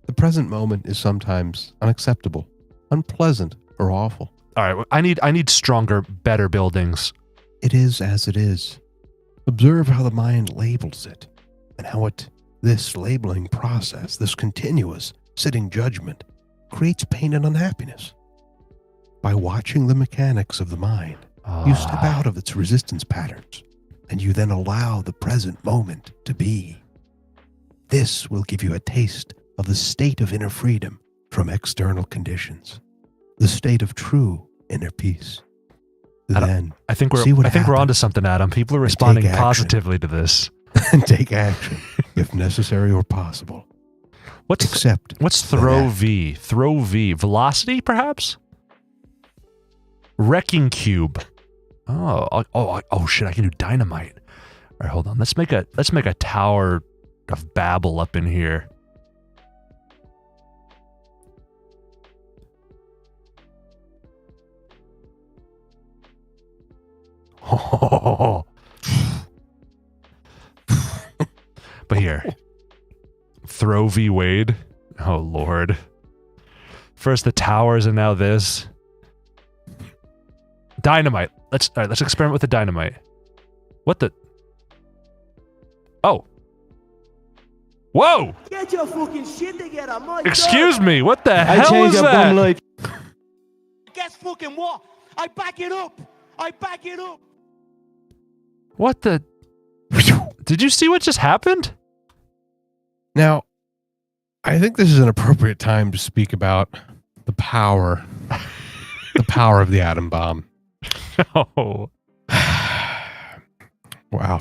The present moment is sometimes unacceptable, unpleasant, or awful. All right, I need stronger, better buildings. It is as it is. Observe how the mind labels it, and how this labeling process, this continuous sitting judgment, creates pain and unhappiness. By watching the mechanics of the mind, you step out of its resistance patterns, and you then allow the present moment to be. This will give you a taste of the state of inner freedom from external conditions, the state of true inner peace. Then I think we're onto something, Adam. People are responding positively to this. And take action if necessary or possible. What's throw V? Throw V. Velocity, perhaps? Wrecking cube. Oh shit! I can do dynamite. All right, hold on. Let's make a tower of Babel up in here. But here, throw V Wade. Oh Lord! First the towers, and now this. Dynamite. Let's experiment with the dynamite. What the? Oh. Whoa! Get your fucking shit together, my Excuse God. me. What the hell is that? Guess fucking what? I back it up. What the? Did you see what just happened? Now, I think this is an appropriate time to speak about the power of the atom bomb Oh. Wow.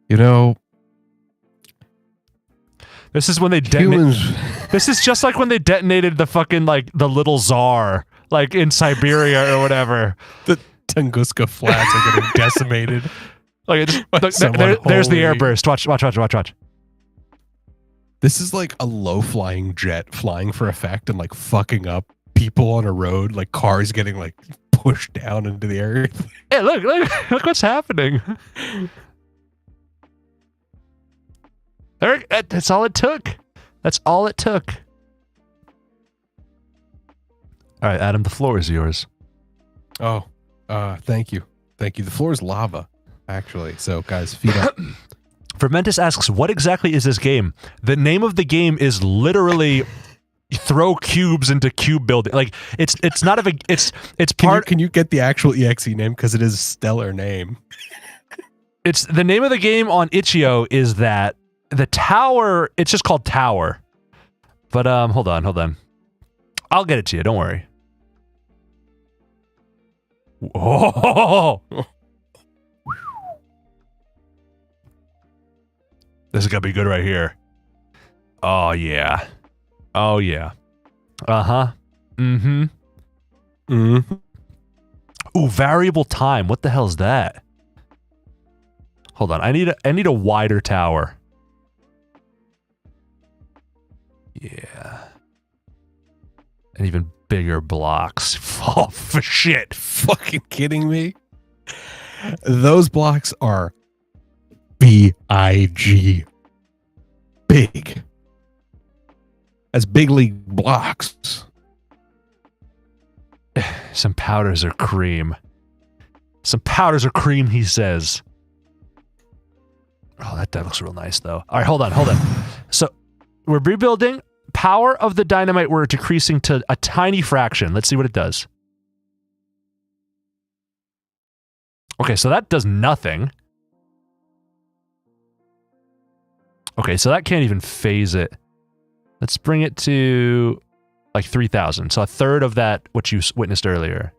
You know, This is when they humans. This is just like when they detonated the fucking, like, the little Tsar, like, in Siberia or whatever. The Tunguska Flats are getting decimated. Like, it just, By look, someone there's the holy. airburst. Watch. This is like a low-flying jet flying for effect and like fucking up people on a road, like cars getting like pushed down into the air. Hey, look what's happening. Eric, that's all it took. That's all it took. All right, Adam, the floor is yours. Oh, thank you. Thank you. The floor is lava, actually. So, guys, feet up. Fermentus asks, what exactly is this game? The name of the game is literally throw cubes into cube building. Like, it's not a it's part. Can you get the actual EXE name? Because it is a stellar name. It's the name of the game on Itch.io is that the tower. It's just called Tower. But hold on. I'll get it to you. Don't worry. Oh. This is gonna be good right here. Oh yeah. Oh yeah. Uh-huh. Mm-hmm. Mm-hmm. Ooh, variable time. What the hell is that? Hold on. I need a wider tower. Yeah. And even bigger blocks. Oh, for shit. Fucking kidding me? Those blocks are big. Big. That's big league blocks. Some powders are cream. Some powders are cream, he says. Oh, that looks real nice, though. All right, hold on. So, we're rebuilding. Power of the dynamite, we're decreasing to a tiny fraction. Let's see what it does. Okay, so that does nothing. Okay, so that can't even phase it. Let's bring it to like 3,000. So a third of that, what you witnessed earlier.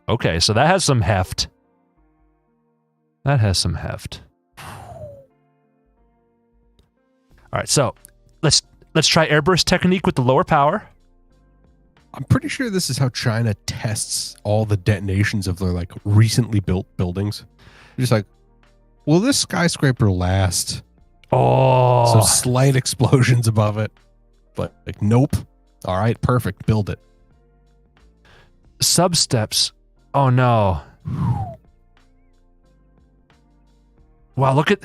Okay, so that has some heft. That has some heft. All right, so let's try airburst technique with the lower power. I'm pretty sure this is how China tests all the detonations of their like recently built buildings. Just like, will this skyscraper last? Oh, So slight explosions above it. But like, nope. All right, perfect. Build it. substeps. Oh no. Wow, look at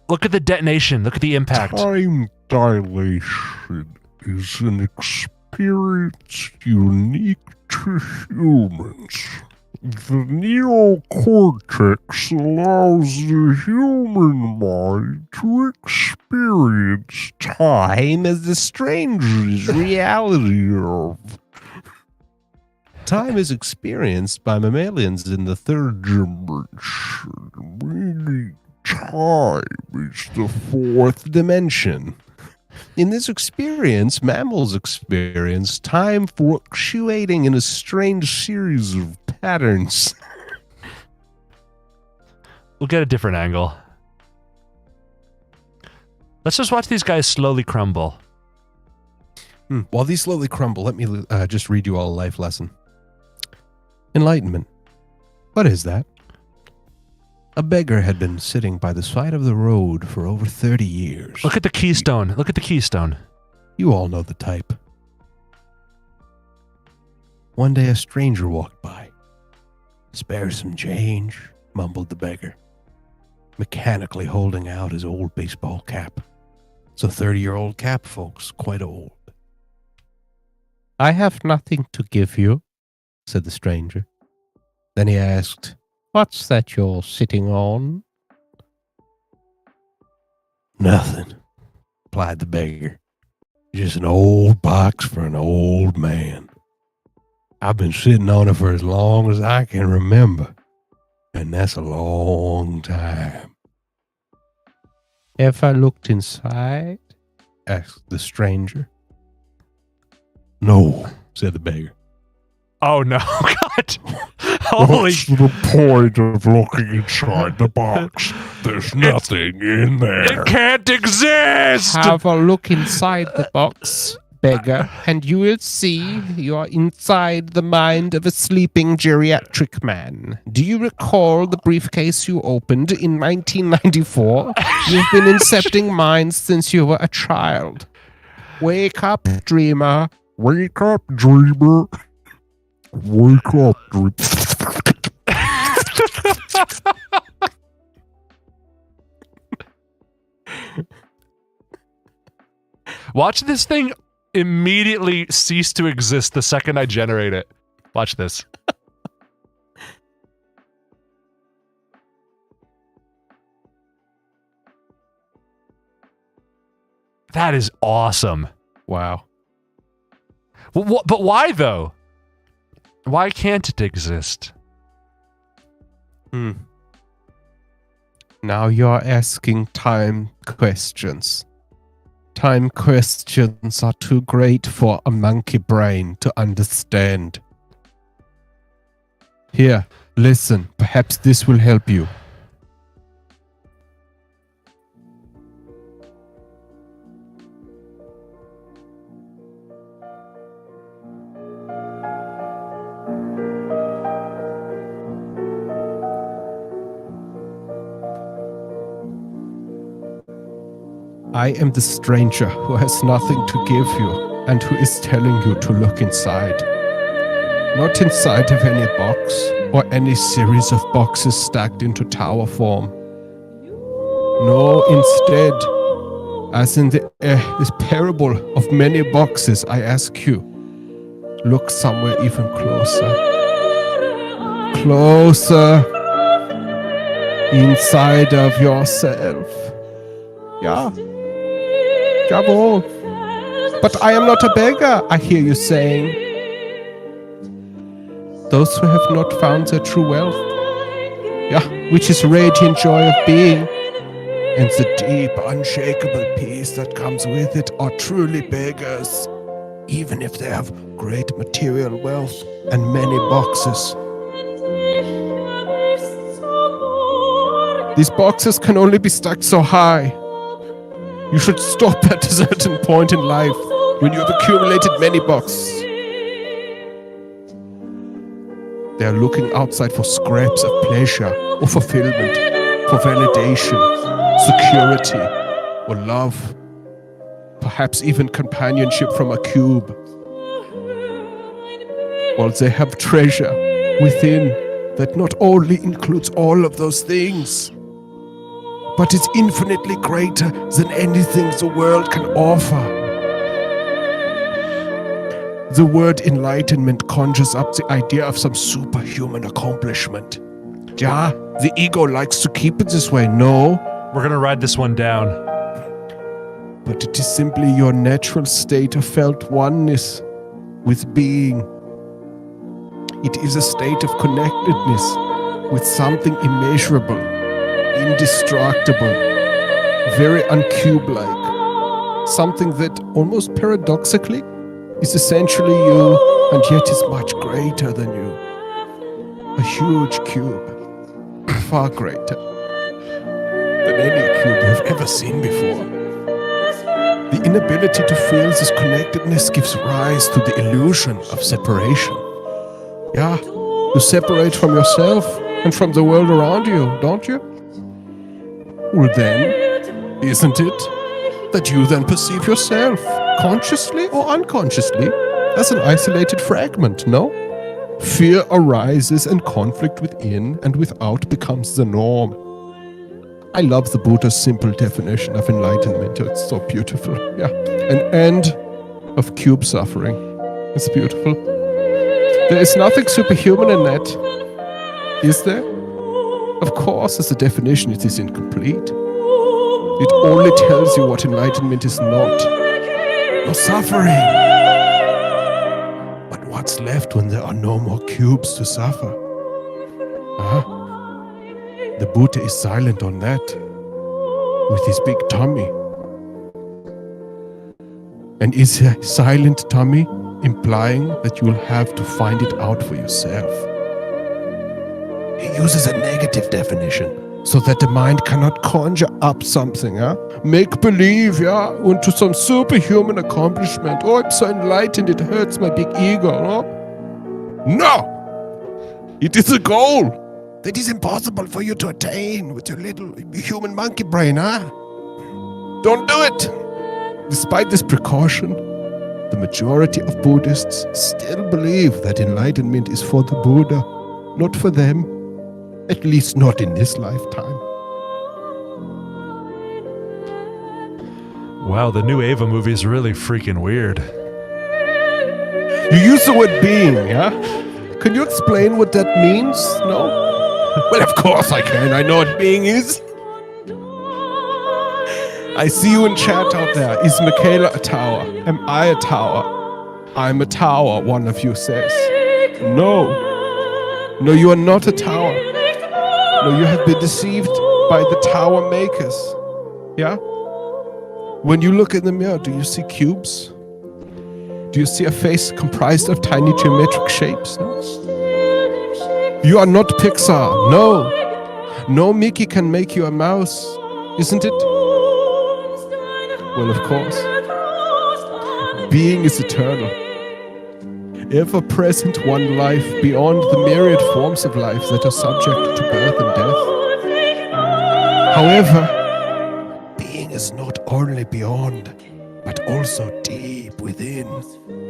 the detonation. Look at the impact. Time dilation is an experience unique to humans. The neocortex allows the human mind to experience time as the strangest reality of. Time is experienced by mammalians in the third dimension, meaning time is the fourth. dimension. In this experience, mammals experience time fluctuating in a strange series of patterns. We'll get a different angle. Let's just watch these guys slowly crumble. While these slowly crumble, let me just read you all a life lesson. Enlightenment. What is that? A beggar had been sitting by the side of the road for over 30 years. Look at the keystone. Look at the keystone. You all know the type. One day a stranger walked by. Spare some change, mumbled the beggar, mechanically holding out his old baseball cap. It's a 30-year-old cap, folks, quite old. I have nothing to give you, said the stranger. Then he asked, What's that you're sitting on? Nothing, replied the beggar. Just an old box for an old man. I've been sitting on it for as long as I can remember, and that's a long time. Have I looked inside? Asked the stranger. No, said the beggar. Oh no, God. Holy. What's the point of looking inside the box? There's nothing in there. It can't exist! Have a look inside the box, beggar, and you will see you are inside the mind of a sleeping geriatric man. Do you recall the briefcase you opened in 1994? You've been incepting minds since you were a child. Wake up, dreamer. Wake up, dreamer. Wake up, dreamer. Watch this thing immediately cease to exist the second I generate it. Watch this. That is awesome. Wow. But why, though? Why can't it exist? Now you're asking time questions. Time questions are too great for a monkey brain to understand. Here, listen. Perhaps this will help you. I am the stranger who has nothing to give you and who is telling you to look inside. Not inside of any box or any series of boxes stacked into tower form. No, instead, as in this parable of many boxes, I ask you, look somewhere even closer. Closer inside of yourself. Yeah. Jawohl. But I am not a beggar, I hear you saying. Those who have not found their true wealth, yeah, which is radiant joy of being, and the deep, unshakable peace that comes with it, are truly beggars, even if they have great material wealth and many boxes. These boxes can only be stacked so high. You should stop at a certain point in life when you have accumulated many boxes. They are looking outside for scraps of pleasure or fulfillment, for validation, security, or love. Perhaps even companionship from a cube. While they have treasure within that not only includes all of those things, but is infinitely greater than anything the world can offer. The word enlightenment conjures up the idea of some superhuman accomplishment. Yeah, the ego likes to keep it this way, no? We're gonna ride this one down. But it is simply your natural state of felt oneness with being. It is a state of connectedness with something immeasurable, indestructible, very uncube-like. Something that, almost paradoxically, is essentially you and yet is much greater than you. A huge cube, far greater than any cube you've ever seen before. The inability to feel this connectedness gives rise to the illusion of separation. Yeah, you separate from yourself and from the world around you, don't you? Well then, isn't it that you then perceive yourself, consciously or unconsciously, as an isolated fragment, no? Fear arises and conflict within and without becomes the norm. I love the Buddha's simple definition of enlightenment. It's so beautiful. Yeah, an end of cube suffering. It's beautiful. There is nothing superhuman in that, is there? Of course, as a definition, it is incomplete. It only tells you what enlightenment is not. No suffering. But what's left when there are no more cubes to suffer? Huh? The Buddha is silent on that, with his big tummy. And is a silent tummy implying that you'll have to find it out for yourself. He uses a negative definition so that the mind cannot conjure up something, make believe, into some superhuman accomplishment. Oh, I'm so enlightened, it hurts my big ego. No! It is a goal that is impossible for you to attain with your little human monkey brain, Don't do it! Despite this precaution, the majority of Buddhists still believe that enlightenment is for the Buddha, not for them, at least not in this lifetime. Wow, the new Ava movie is really freaking weird. You use the word being, Can you explain what that means? No? Well, of course I can. I know what being is. I see you in chat out there. Is Michaela a tower? Am I a tower? I'm a tower, one of you says. No. No, you are not a tower. No, you have been deceived by the tower makers. Yeah? When you look in the mirror, do you see cubes? Do you see a face comprised of tiny geometric shapes? No? You are not Pixar. No. No Mickey can make you a mouse, isn't it? Well, of course. Being is eternal. Ever present one life beyond the myriad forms of life that are subject to birth and death. However, being is not only beyond, but also deep within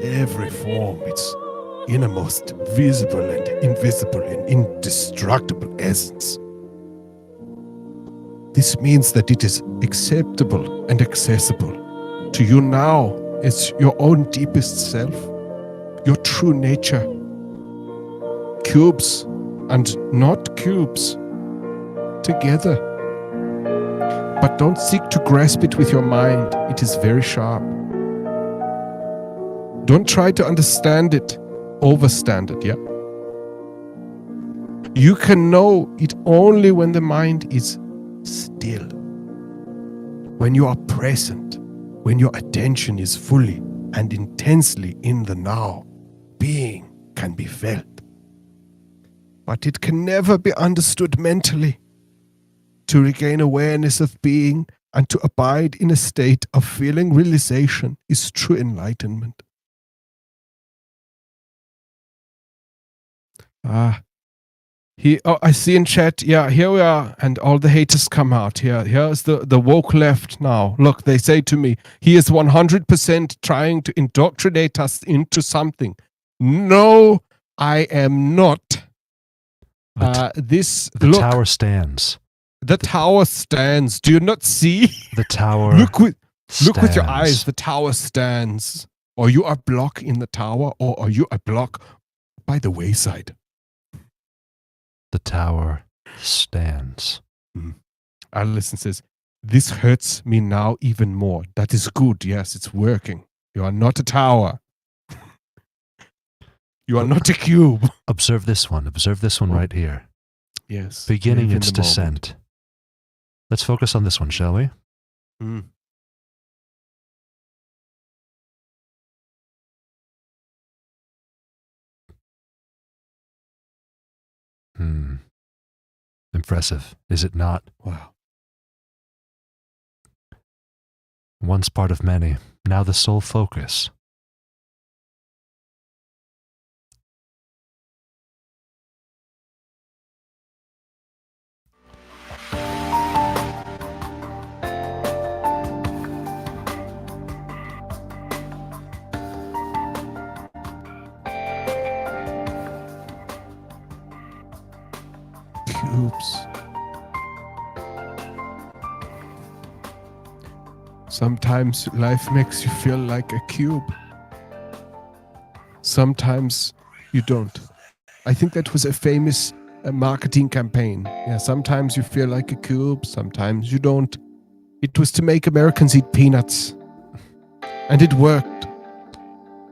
every form, its innermost visible and invisible and indestructible essence. This means that it is acceptable and accessible to you now as your own deepest self, your true nature. Cubes and not cubes, together. But don't seek to grasp it with your mind, it is very sharp. Don't try to understand it, overstand it, You can know it only when the mind is still. When you are present, when your attention is fully and intensely in the now, being can be felt. But it can never be understood mentally. To regain awareness of being and to abide in a state of feeling realization is true enlightenment. I see in chat, here we are, and all the haters come out. Here's the woke left now. Look, they say to me, he is 100% trying to indoctrinate us into something. No, I am not. The tower stands. The tower stands. Do you not see? The tower Look with your stands. eyes. The tower stands. Or you are a block in the tower, or are you a block by the wayside? The tower stands. Alison says, this hurts me now even more. That is good. Yes, it's working. You are not a tower. You are not a cube. Observe this one. Observe this one right here. Yes. Beginning live in its the descent. Let's focus on this one, shall we? Impressive, is it not? Wow. Once part of many, now the sole focus. Cubes. Sometimes life makes you feel like a cube. Sometimes you don't. I think that was a famous marketing campaign. Yeah, sometimes you feel like a cube, sometimes you don't. It was to make Americans eat peanuts. And it worked.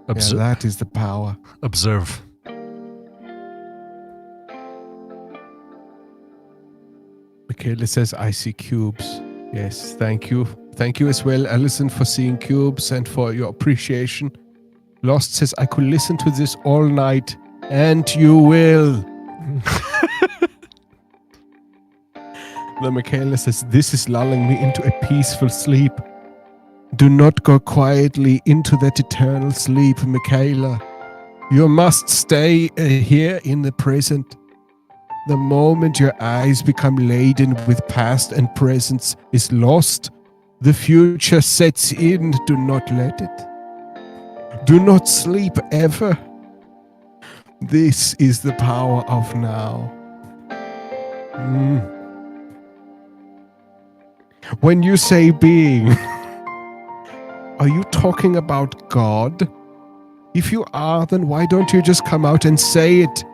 That is the power. Observe. Michaela says, I see cubes. Yes, thank you. Thank you as well, Alison, for seeing cubes and for your appreciation. Lost says, I could listen to this all night, and you will. The Michaela says, this is lulling me into a peaceful sleep. Do not go quietly into that eternal sleep, Michaela. You must stay here in the present. The moment your eyes become laden with past and present is lost, the future sets in. Do not let it. Do not sleep ever. This is the power of now. When you say being, are you talking about God? If you are, then why don't you just come out and say it?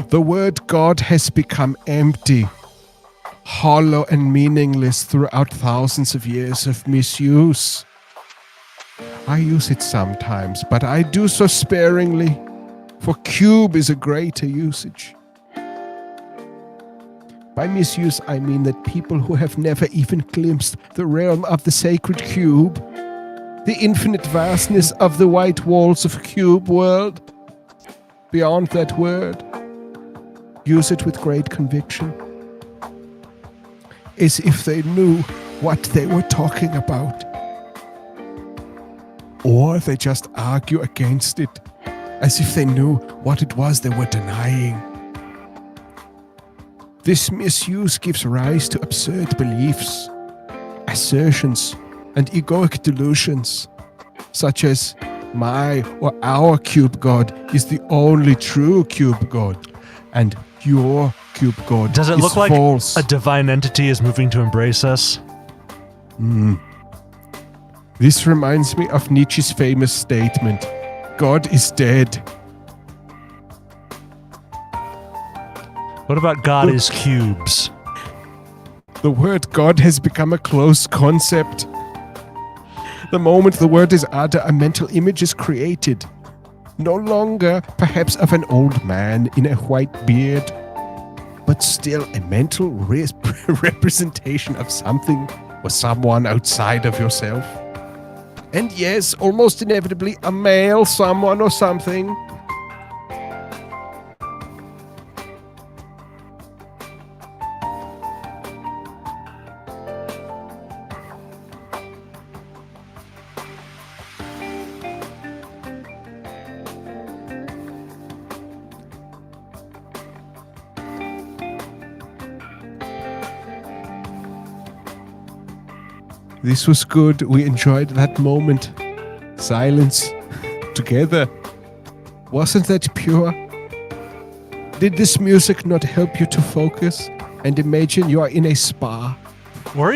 The word God has become empty, hollow and meaningless throughout thousands of years of misuse. I use it sometimes, but I do so sparingly, for cube is a greater usage. By misuse, I mean that people who have never even glimpsed the realm of the sacred cube, the infinite vastness of the white walls of cube world, beyond that word, use it with great conviction, as if they knew what they were talking about. Or they just argue against it, as if they knew what it was they were denying. This misuse gives rise to absurd beliefs, assertions, and egoic delusions, such as my or our cube god is the only true cube god, and your cube god Does it is look like false. a divine entity is moving to embrace us? This reminds me of Nietzsche's famous statement, God is dead. What about God is cubes? The word God has become a close concept. The moment the word is uttered, a mental image is created. No longer, perhaps, of an old man in a white beard, but still a mental representation of something or someone outside of yourself. And yes, almost inevitably, a male someone or something. This was good. We enjoyed that moment. Silence. Together. Wasn't that pure? Did this music not help you to focus and imagine you are in a spa? Where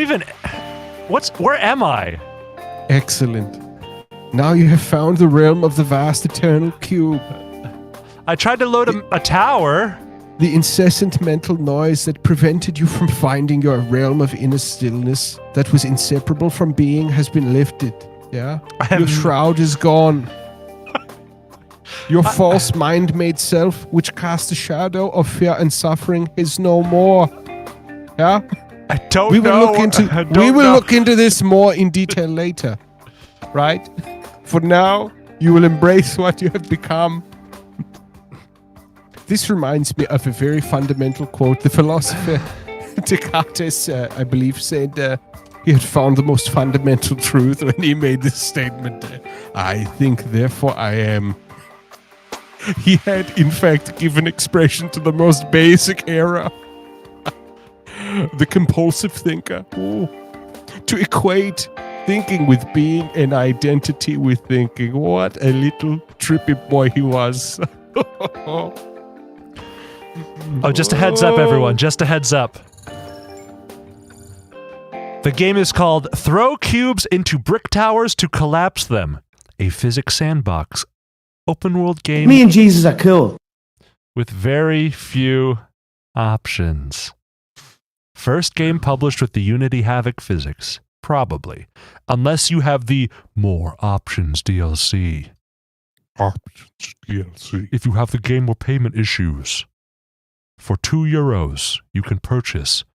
am I? Excellent. Now you have found the realm of the vast eternal cube. I tried to load a tower. The incessant mental noise that prevented you from finding your realm of inner stillness that was inseparable from being has been lifted. Yeah? Your shroud is gone. Your false mind-made self, which cast a shadow of fear and suffering, is no more. Yeah? I don't We will know. look into this more in detail later. Right? For now, you will embrace what you have become. This reminds me of a very fundamental quote. The philosopher Descartes, I believe, said he had found the most fundamental truth when he made this statement. I think, therefore I am. He had, in fact, given expression to the most basic error. The compulsive thinker. Ooh. To equate thinking with being and identity with thinking. What a little trippy boy he was. Oh, just a heads up, everyone. Just a heads up. The game is called Throw Cubes into Brick Towers to Collapse Them. A physics sandbox. Open world game. Me and Jesus are cool. With very few options. First game published with the Unity Havoc physics. Probably. Unless you have the More Options DLC. Options DLC. If you have the game or payment issues. For €2, you can purchase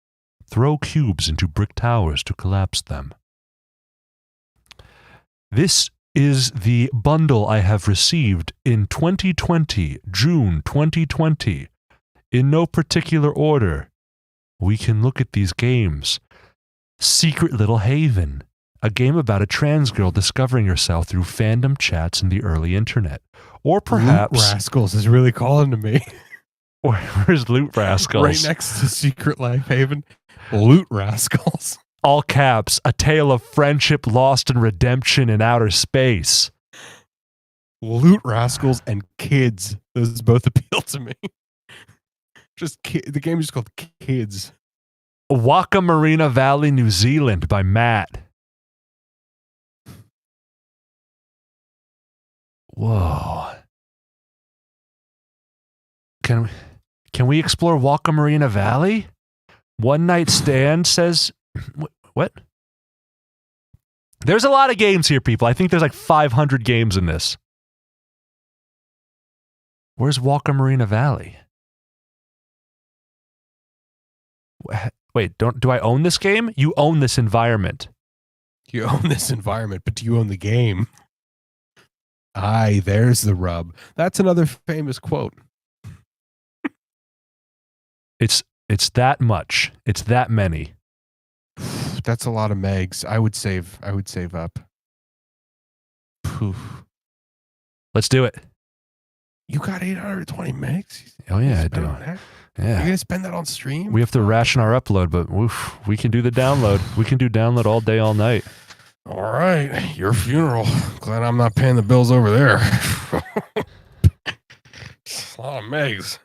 Throw Cubes into Brick Towers to Collapse Them. This is the bundle I have received in 2020, June 2020. In no particular order, we can look at these games. Secret Little Haven, a game about a trans girl discovering herself through fandom chats in the early internet. Or perhaps... Loot Rascals is really calling to me. Where's Loot Rascals? Right next to Secret Life Haven. Loot Rascals. All caps, a tale of friendship lost and redemption in outer space. Loot Rascals and Kids. Those both appeal to me. The game is just called Kids. Waka Marina Valley, New Zealand by Matt. Whoa. Can we explore Waka Marina Valley? One Night Stand says... What? There's a lot of games here, people. I think there's like 500 games in this. Where's Waka Marina Valley? Wait, do I own this game? You own this environment. You own this environment, but do you own the game? Aye, there's the rub. That's another famous quote. It's that much. It's that many. That's a lot of megs. I would save up. Poof. Let's do it. You got 820 megs? Oh yeah, I do. Yeah. Yeah. You're gonna spend that on stream? We have to ration our upload, but we can do the download. We can do download all day, all night. All right, your funeral. Glad I'm not paying the bills over there. A lot of megs.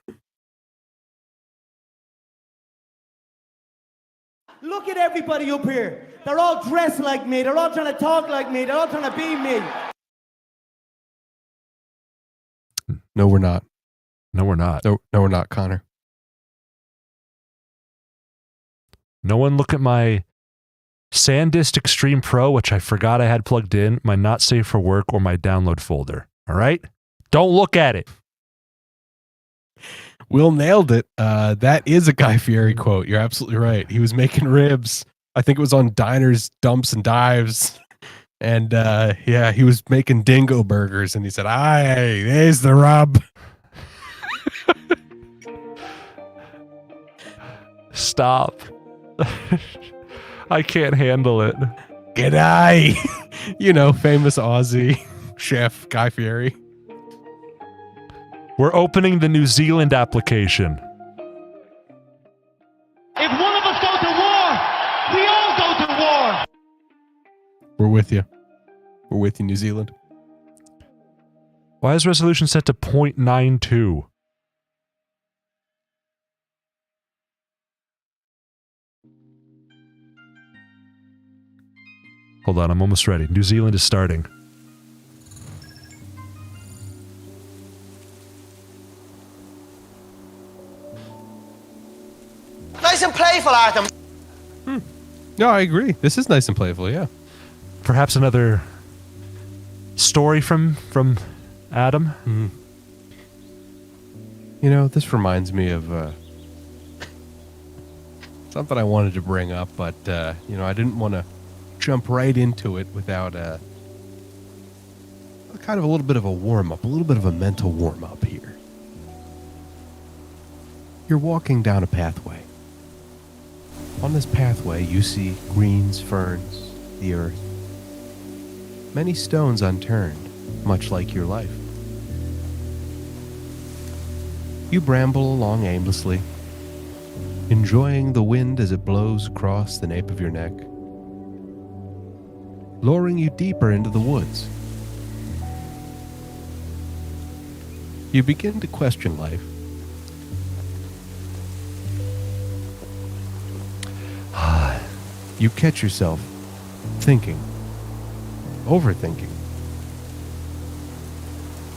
Look at everybody up here. They're all dressed like me. They're all trying to talk like me. They're all trying to be me. No, we're not. No, we're not. No, we're not, Connor. No one look at my SanDisk Extreme Pro, which I forgot I had plugged in, my not safe for work, or my download folder. All right? Don't look at it. Will nailed it. That is a Guy Fieri quote. You're absolutely right. He was making ribs. I think it was on Diners, Dumps, and Dives. And yeah, he was making dingo burgers, and he said, "Aye, there's the rub." Stop. I can't handle it. G'day. You know, famous Aussie chef Guy Fieri. We're opening the New Zealand application. If one of us go to war, we all go to war. We're with you. We're with you, New Zealand. Why is resolution set to 0.92? Hold on, I'm almost ready. New Zealand is starting. Nice and playful, Arthur. No, I agree. This is nice and playful, yeah. Perhaps another story from Adam? Mm. You know, this reminds me of something I wanted to bring up, but, you know, I didn't want to jump right into it without kind of a little bit of a warm-up, a little bit of a mental warm-up here. You're walking down a pathway. On this pathway, you see greens, ferns, the earth. Many stones unturned, much like your life. You bramble along aimlessly, enjoying the wind as it blows across the nape of your neck, luring you deeper into the woods. You begin to question life. You catch yourself thinking, overthinking,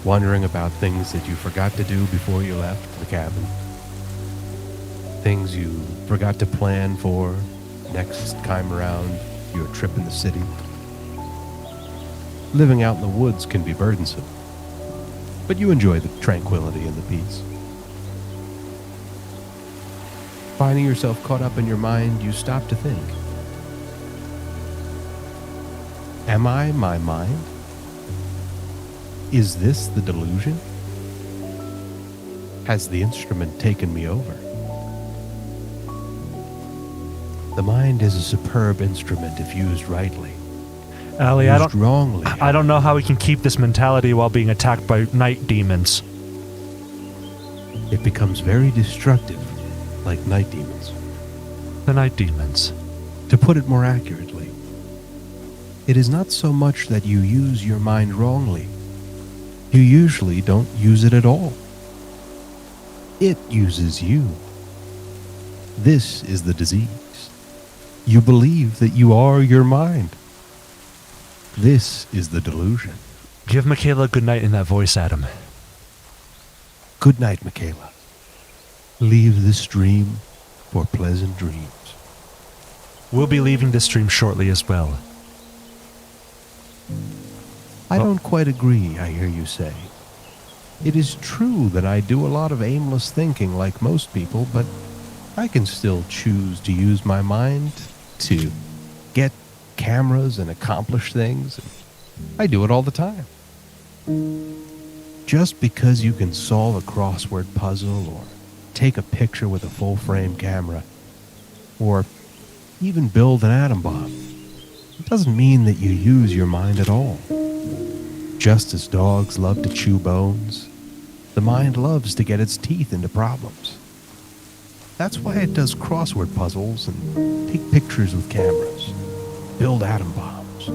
wondering about things that you forgot to do before you left the cabin, things you forgot to plan for next time around your trip in the city. Living out in the woods can be burdensome, but you enjoy the tranquility and the peace. Finding yourself caught up in your mind, you stop to think. Am I my mind? Is this the delusion? Has the instrument taken me over? The mind is a superb instrument if used rightly. Allie, Used wrongly. I don't know how we can keep this mentality while being attacked by night demons. It becomes very destructive, like night demons. The night demons. To put it more accurately, it is not so much that you use your mind wrongly. You usually don't use it at all. It uses you. This is the disease. You believe that you are your mind. This is the delusion. Give Michaela a good night in that voice, Adam. Good night, Michaela. Leave this stream for pleasant dreams. We'll be leaving this stream shortly as well. I don't quite agree, I hear you say. It is true that I do a lot of aimless thinking like most people, but I can still choose to use my mind to get cameras and accomplish things. I do it all the time. Just because you can solve a crossword puzzle or take a picture with a full-frame camera or even build an atom bomb, it doesn't mean that you use your mind at all. Just as dogs love to chew bones, the mind loves to get its teeth into problems. That's why it does crossword puzzles and take pictures with cameras, build atom bombs.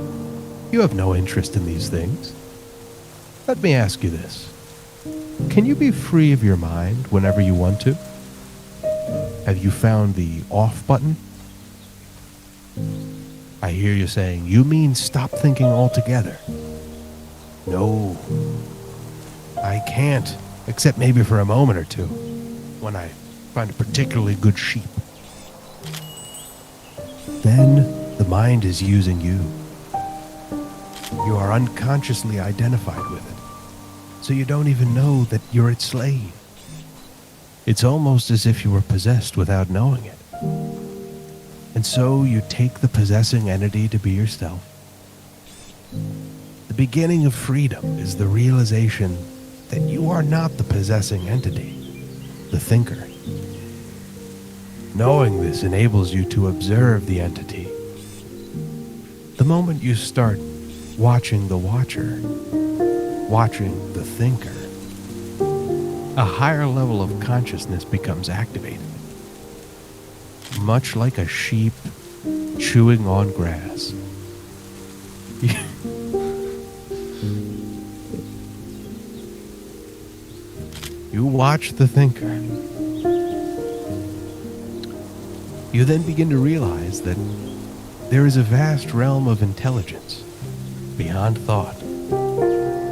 You have no interest in these things. Let me ask you this. Can you be free of your mind whenever you want to? Have you found the off button? I hear you saying, you mean stop thinking altogether. No, I can't, except maybe for a moment or two, when I find a particularly good sheep. Then the mind is using you. You are unconsciously identified with it, so you don't even know that you're its slave. It's almost as if you were possessed without knowing it. And so you take the possessing entity to be yourself. The beginning of freedom is the realization that you are not the possessing entity, the thinker. Knowing this enables you to observe the entity. The moment you start watching the watcher, watching the thinker, a higher level of consciousness becomes activated. Much like a sheep chewing on grass. You watch the thinker. You then begin to realize that there is a vast realm of intelligence beyond thought.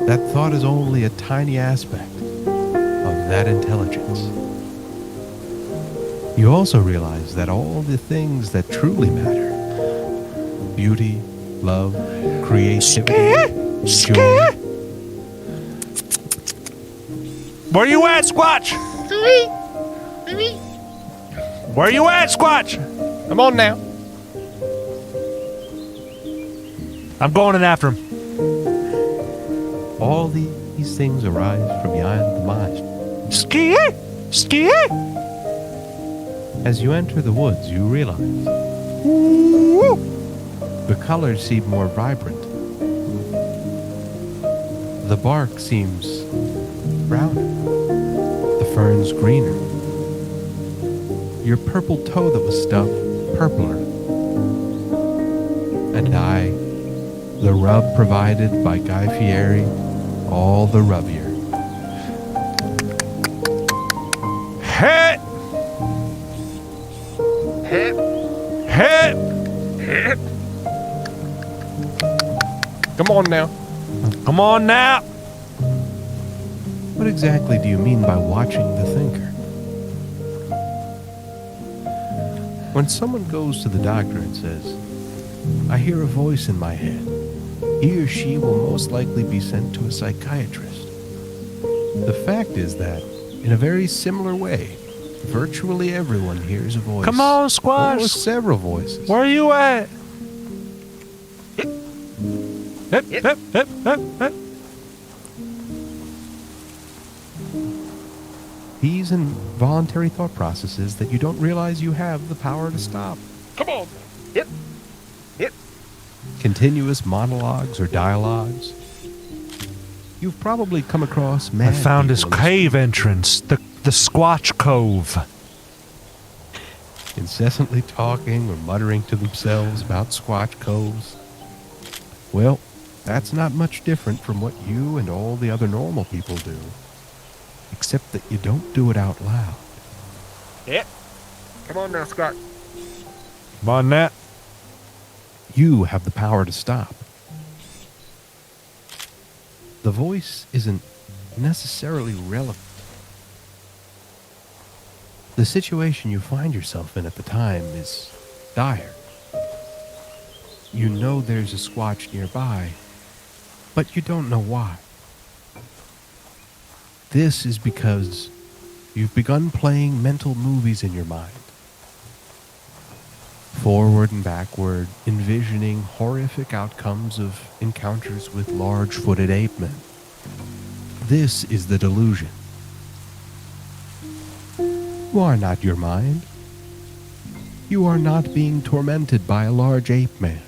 That thought is only a tiny aspect of that intelligence. You also realize that all the things that truly matter, beauty, love, creativity, joy. Where you at, Squatch? Where you at, Squatch? Come on now. I'm going in after him. All these things arise from behind the mind. Ski! Ski! As you enter the woods, you realize the colors seem more vibrant. The bark seems browner. The ferns greener. Your purple toe that was stubbed, purpler. And I, the rub provided by Guy Fieri, all the rubbier. Hit! Hit. Hit! Hit. Come on now. Come on now! What exactly do you mean by watching the thinker? When someone goes to the doctor and says, I hear a voice in my head, he or she will most likely be sent to a psychiatrist. The fact is that, in a very similar way, virtually everyone hears a voice. Come on, Or Squash! several voices. Where are you at? Hip, hip, hip, hip, hip. lives in voluntary thought processes that you don't realize you have the power to stop. Come on. Hit. Continuous monologues or dialogues. You've probably come across I mad found his people in the cave entrance, the Squatch Cove. incessantly talking or muttering to themselves about Squatch Coves. Well, that's not much different from what you and all the other normal people do, except that you don't do it out loud. Hit. Come on now, Scott. Come on, Nat. You have the power to stop. The voice isn't necessarily relevant. The situation you find yourself in at the time is dire. You know there's a Squatch nearby, but you don't know why. This is because you've begun playing mental movies in your mind. Forward and backward, envisioning horrific outcomes of encounters with large-footed ape men. This is the delusion. You are not your mind. You are not being tormented by a large ape man.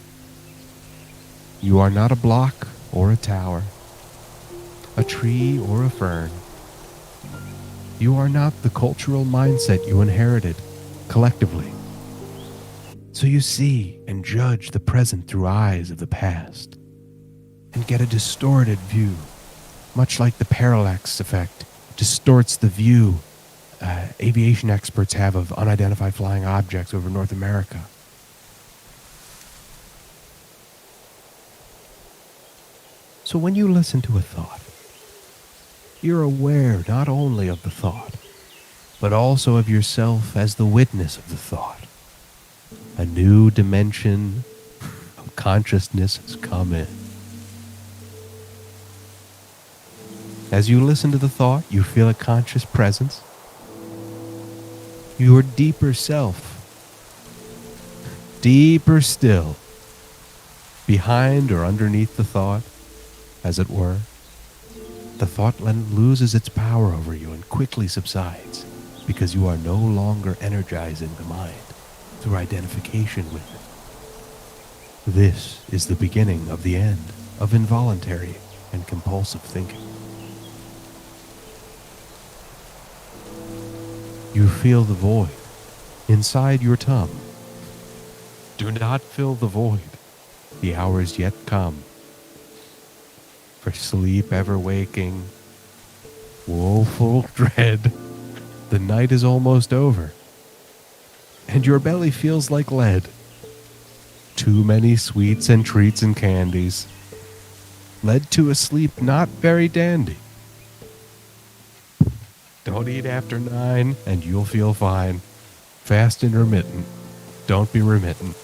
You are not a block or a tower, a tree or a fern. You are not the cultural mindset you inherited collectively. So you see and judge the present through eyes of the past and get a distorted view, much like the parallax effect distorts the view aviation experts have of unidentified flying objects over North America. So when you listen to a thought, you're aware not only of the thought, but also of yourself as the witness of the thought. A new dimension of consciousness has come in. As you listen to the thought, you feel a conscious presence. Your deeper self, deeper still, behind or underneath the thought, as it were, the thought loses its power over you and quickly subsides because you are no longer energizing the mind through identification with it. This is the beginning of the end of involuntary and compulsive thinking. You feel the void inside your tongue. Do not fill the void. The hour is yet come. For sleep ever waking, woeful dread, the night is almost over, and your belly feels like lead. Too many sweets and treats and candies led to a sleep not very dandy. Don't eat after 9 and you'll feel fine. Fast intermittent. Don't be remittent.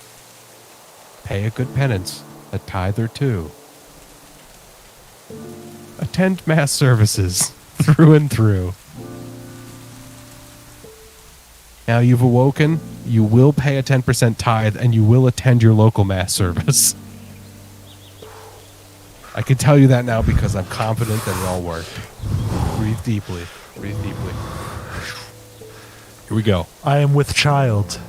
Pay a good penance, a tithe or two. Attend mass services through and through. Now you've awoken, you will pay a 10% tithe and you will attend your local mass service. I can tell you that now because I'm confident that it all worked. Breathe deeply. Breathe deeply. Here we go. I am with child.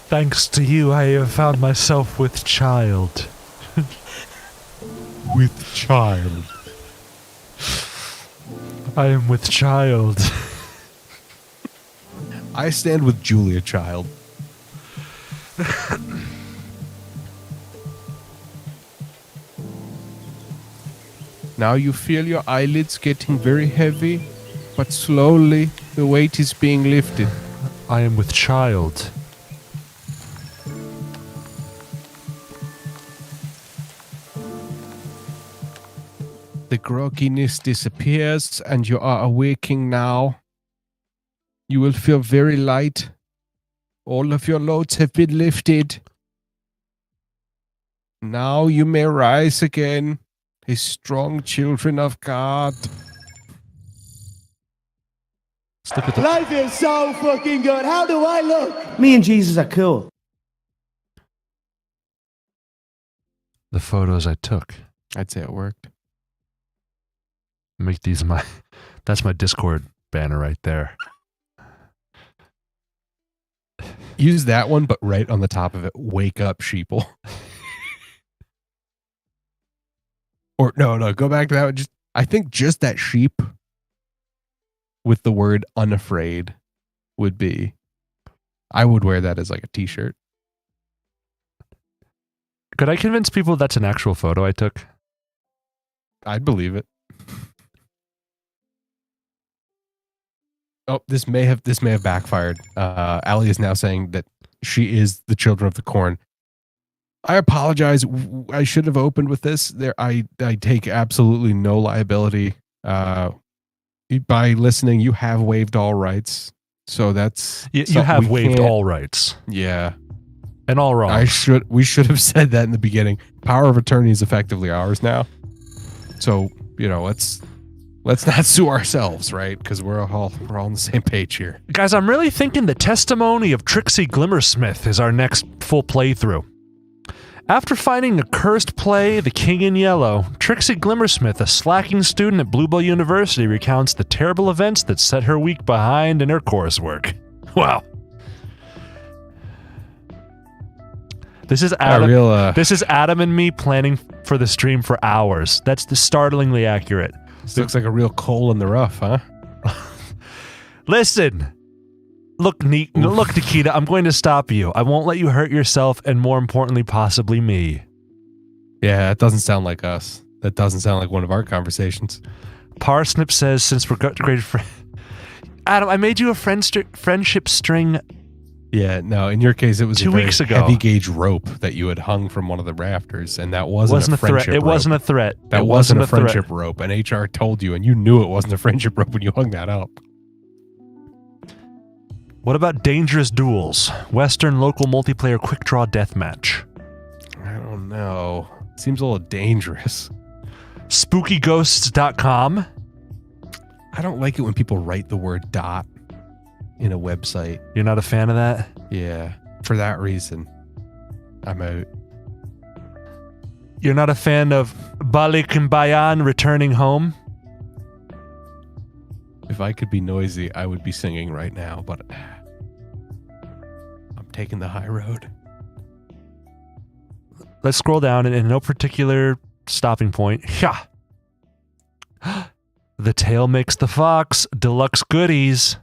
Thanks to you, I have found myself with child. With child. I am with child. I stand with Julia Child. Now you feel your eyelids getting very heavy, but slowly the weight is being lifted. I am with child. The grogginess disappears and you are awaking now. You will feel very light. All of your loads have been lifted. Now you may rise again, as strong children of God. Let's look at the Life is so fucking good. How do I look? Me and Jesus are cool. photos I took. I'd say it worked. Make these my... That's my Discord banner right there. Use that one, but right on the top of it, wake up, sheeple. Or no, go back to that one. I think just that sheep with the word unafraid would be. I would wear that as like a t-shirt. Could I convince people that's an actual photo I took? I'd believe it. Oh, this may have backfired. Allie is now saying that she is the Children of the Corn. I apologize. I should have opened with this. I take absolutely no liability. By listening, you have waived all rights. So that's you have waived all rights. Yeah, and all wrongs. We should have said that in the beginning. Power of attorney is effectively ours now. So let's not sue ourselves, right? Because we're all on the same page here. Guys, I'm really thinking the testimony of Trixie Glimmersmith is our next full playthrough. After finding a cursed play, The King in Yellow, Trixie Glimmersmith, a slacking student at Bluebell University, recounts the terrible events that set her week behind in her coursework. Wow. This is Adam. This is Adam and me planning for the stream for hours. That's startlingly accurate. This looks like a real coal in the rough, huh? Listen. Look, Nikita, I'm going to stop you. I won't let you hurt yourself and, more importantly, possibly me. Yeah, that doesn't sound like us. That doesn't sound like one of our conversations. Parsnip says, since we're great friends... Adam, I made you a friendship string... Yeah, no, in your case, it was 2 weeks ago. Heavy gauge rope that you had hung from one of the rafters, and that wasn't a friendship threat. It rope. Wasn't a threat. That wasn't a friendship rope, and HR told you, and you knew it wasn't a friendship rope when you hung that up. What about Dangerous Duels? Western local multiplayer quick draw deathmatch. I don't know. Seems a little dangerous. SpookyGhosts.com. I don't like it when people write the word dot in a website. You're not a fan of that? Yeah. For that reason, I'm out. You're not a fan of Balik and Bayan returning home? If I could be noisy, I would be singing right now, but I'm taking the high road. Let's scroll down and in no particular stopping point. Yeah. The Tail Makes the Fox. Deluxe goodies.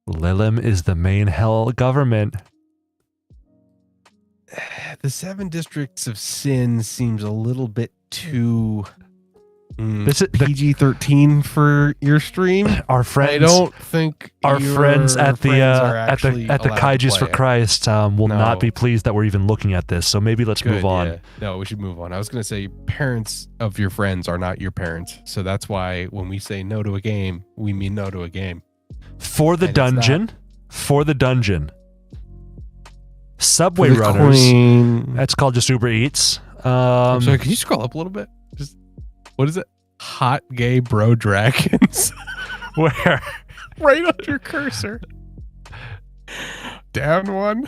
Lilim is the main hell government. The 7 Districts of Sin seems a little bit too... This is PG-13 for your stream. Our friends, I don't think our friends at the Kaijus for Christ will not be pleased that we're even looking at this. So maybe let's move on. Yeah. No, we should move on. I was going to say parents of your friends are not your parents, so that's why when we say no to a game, we mean no to a game. For the dungeon. Subway for the Runners. Queen. That's called just Uber Eats. I'm sorry, can you scroll up a little bit? What is it? Hot gay bro dragons. Where? Right on your cursor. Down one.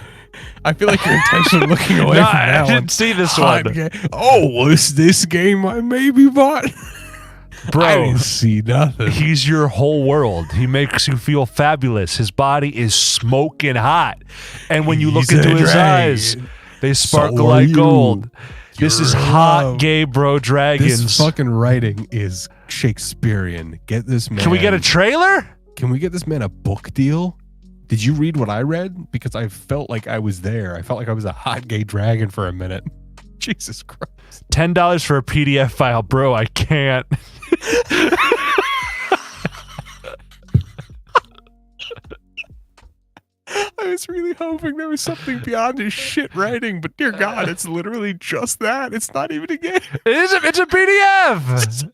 I feel like you're intentionally looking away from that one. I didn't see this one. Gay. Oh, was this game I maybe bought? Bro, I didn't see nothing. He's your whole world. He makes you feel fabulous. His body is smoking hot. And when you look into his eyes, they sparkle like gold. This is hot gay bro dragons. This fucking writing is Shakespearean. Get this man. Can we get a trailer? Can we get this man a book deal? Did you read what I read? Because I felt like I was there. I felt like I was a hot gay dragon for a minute. Jesus Christ. $10 for a PDF file. Bro, I can't. I was really hoping there was something beyond his shit writing, but dear God, it's literally just that. It's not even a game. It's a PDF.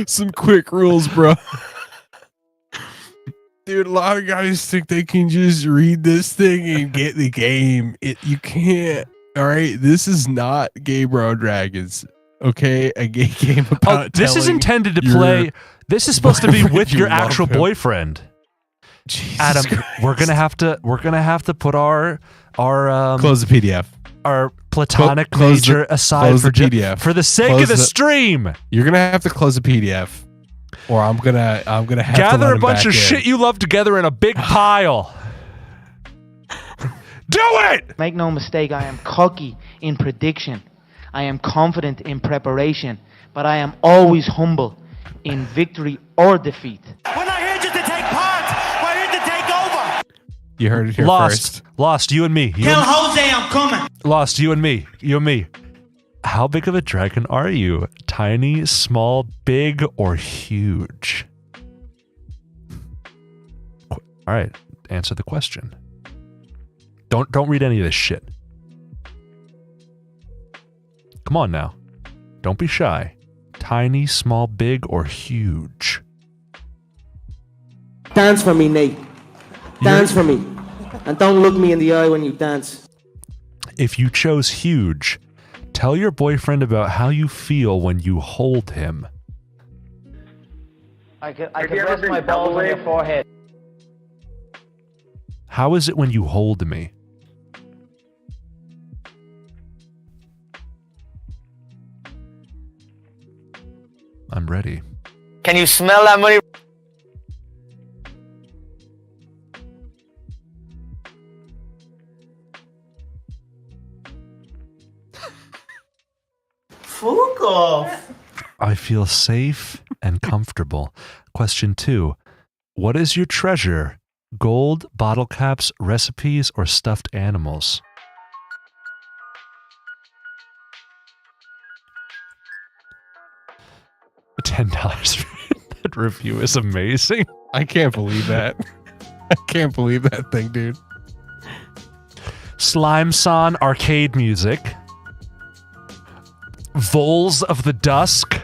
Some quick rules, bro. Dude, a lot of guys think they can just read this thing and get the game. You can't. All right, this is not Gay Bro Dragons. Okay, a gay game about. This is intended to play. This is supposed to be with your actual boyfriend. Jesus Adam, Christ. we're gonna have to put our close the PDF. our platonic Close major the- aside close for the PDF. for the sake Close of the the- stream? You're gonna have to close the PDF, or I'm gonna have to Gather let a him bunch back of in. shit you love together in a big pile. Do it! Make no mistake, I am cocky in prediction. I am confident in preparation, but I am always humble in victory or defeat. We're not here just to take part. We're here to take over. You heard it here Lost. first. Lost, you and me. Tell Jose I'm coming. Lost, you and me. You and me. How big of a dragon are you? Tiny, small, big, or huge? All right, answer the question. Don't read any of this shit. Come on now. Don't be shy. Tiny, small, big, or huge? Dance for me, Nate. Dance for me. And don't look me in the eye when you dance. If you chose huge, tell your boyfriend about how you feel when you hold him. I could rest my balls on your forehead. How is it when you hold me? I'm ready. Can you smell that money? Fuck off. I feel safe and comfortable. Question 2. What is your treasure? Gold, bottle caps, recipes, or stuffed animals? $10 for that review is amazing. I can't believe that. I can't believe that thing, dude. Slime Son arcade music. Voles of the Dusk.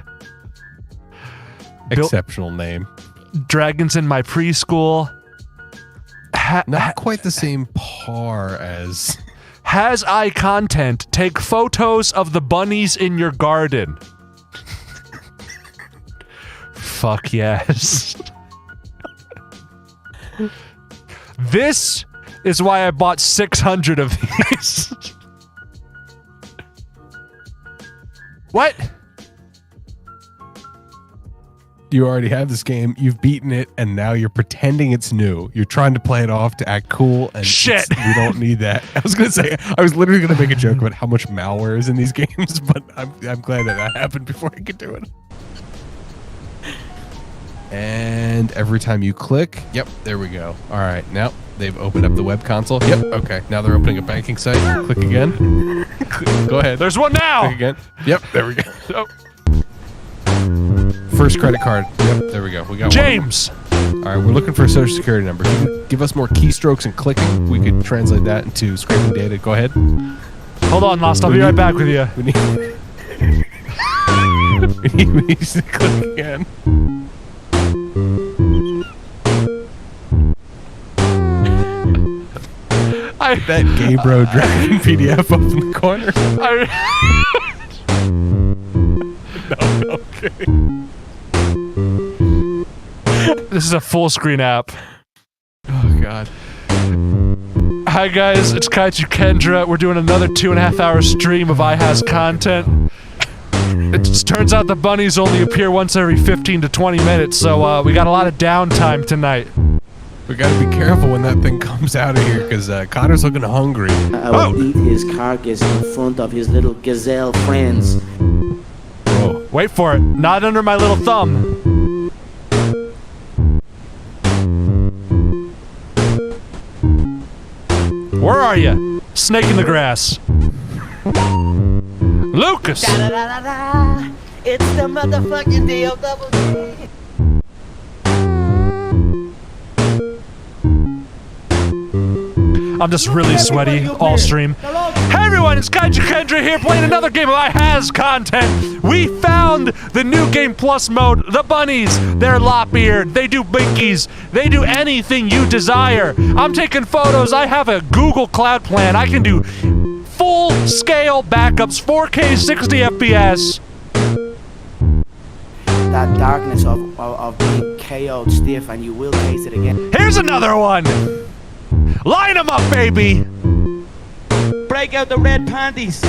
Exceptional name. Dragons in my preschool. Not quite the same par as... Has eye content. Take photos of the bunnies in your garden. Fuck yes. This is why I bought 600 of these. What? You already have this game, you've beaten it, and now you're pretending it's new. You're trying to play it off to act cool, and Shit. We don't need that. I was gonna say, I was literally gonna make a joke about how much malware is in these games, but I'm glad that happened before I could do it. And every time you click, yep, there we go. All right, now they've opened up the web console. Yep, okay, now they're opening a banking site. Click again. Go ahead. There's one now. Click again. Yep, there we go. Oh, First credit card. Yep, there we go. We got James. one. All right, we're looking for a social security number. Can you give us more keystrokes and clicking? We could translate that into scraping data. Go ahead. Hold on, Lost. I'll be right back with you. We need to click again. That gay bro dragon PDF up in the corner. No, okay. This is a full screen app. Oh god. Hi guys, it's Kaiju Kendra. We're doing another 2.5 hour stream of iHas content. It just turns out the bunnies only appear once every 15 to 20 minutes, so we got a lot of downtime tonight. We gotta be careful when that thing comes out of here, because Connor's looking hungry. I will eat his carcass in front of his little gazelle friends. Whoa. Wait for it. Not under my little thumb. Where are you? Snake in the grass. Lucas! It's the motherfucking DOWD. I'm just really sweaty all stream. Hey everyone, it's Kaiju Kendra here playing another game of iHas content. We found the new Game Plus mode, the bunnies. They're lop-eared, they do binkies, they do anything you desire. I'm taking photos, I have a Google Cloud plan. I can do full-scale backups, 4K, 60 FPS. That darkness of being KO'd stiff, and you will taste it again. Here's another one. Line them up, baby. Break out the red panties.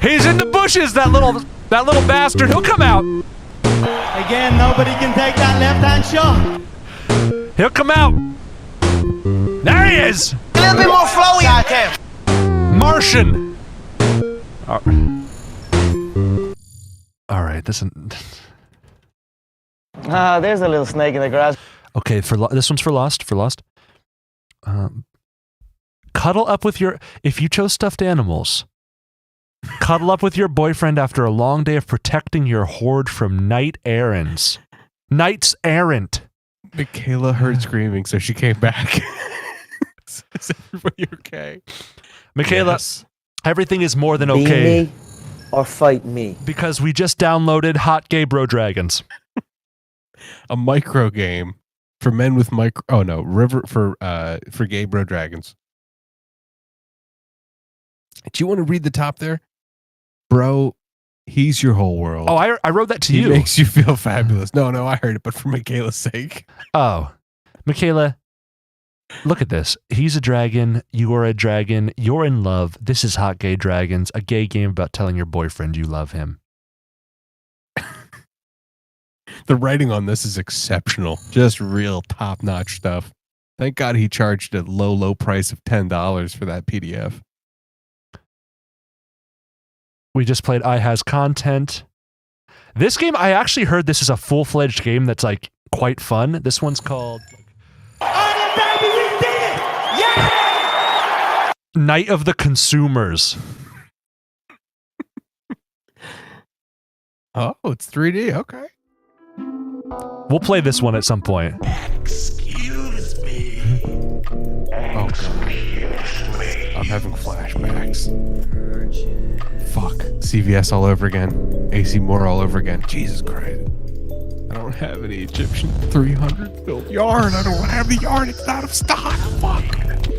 He's in the bushes, that little bastard. He'll come out. Again, nobody can take that left-hand shot. He'll come out. There he is. A little bit more flowy out there. Martian. All right, this There's a little snake in the grass. okay. This one's for Lost. Cuddle up with your. If you chose stuffed animals, cuddle up with your boyfriend after a long day of protecting your horde from night errands. Knights errant. Michaela heard screaming, so she came back. Is everybody okay? Michaela, Yes. everything is more than Be okay me or fight me. because we just downloaded Hot Gay Bro Dragons. A micro game for men with micro. Oh no, River for gay bro dragons. Do you want to read the top there, bro? He's your whole world. Oh, I wrote that to he you. makes you feel fabulous. No, I heard it, but for Michaela's sake. Oh, Michaela, look at this. He's a dragon. You are a dragon. You're in love. This is Hot Gay Dragons, a gay game about telling your boyfriend you love him. The writing on this is exceptional. Just real top-notch stuff. Thank God he charged a low price of $10 for that PDF. We just played I Has Content. This game, I actually heard this is a full-fledged game that's like quite fun. This one's called Night of the Consumers. Oh, it's 3D. Okay. We'll play this one at some point. Excuse me. Oh God. I'm having flashbacks. Fuck. CVS all over again. AC Moore all over again. Jesus Christ. I don't have any Egyptian 300 built yarn. I don't have the yarn. It's out of stock. Fuck.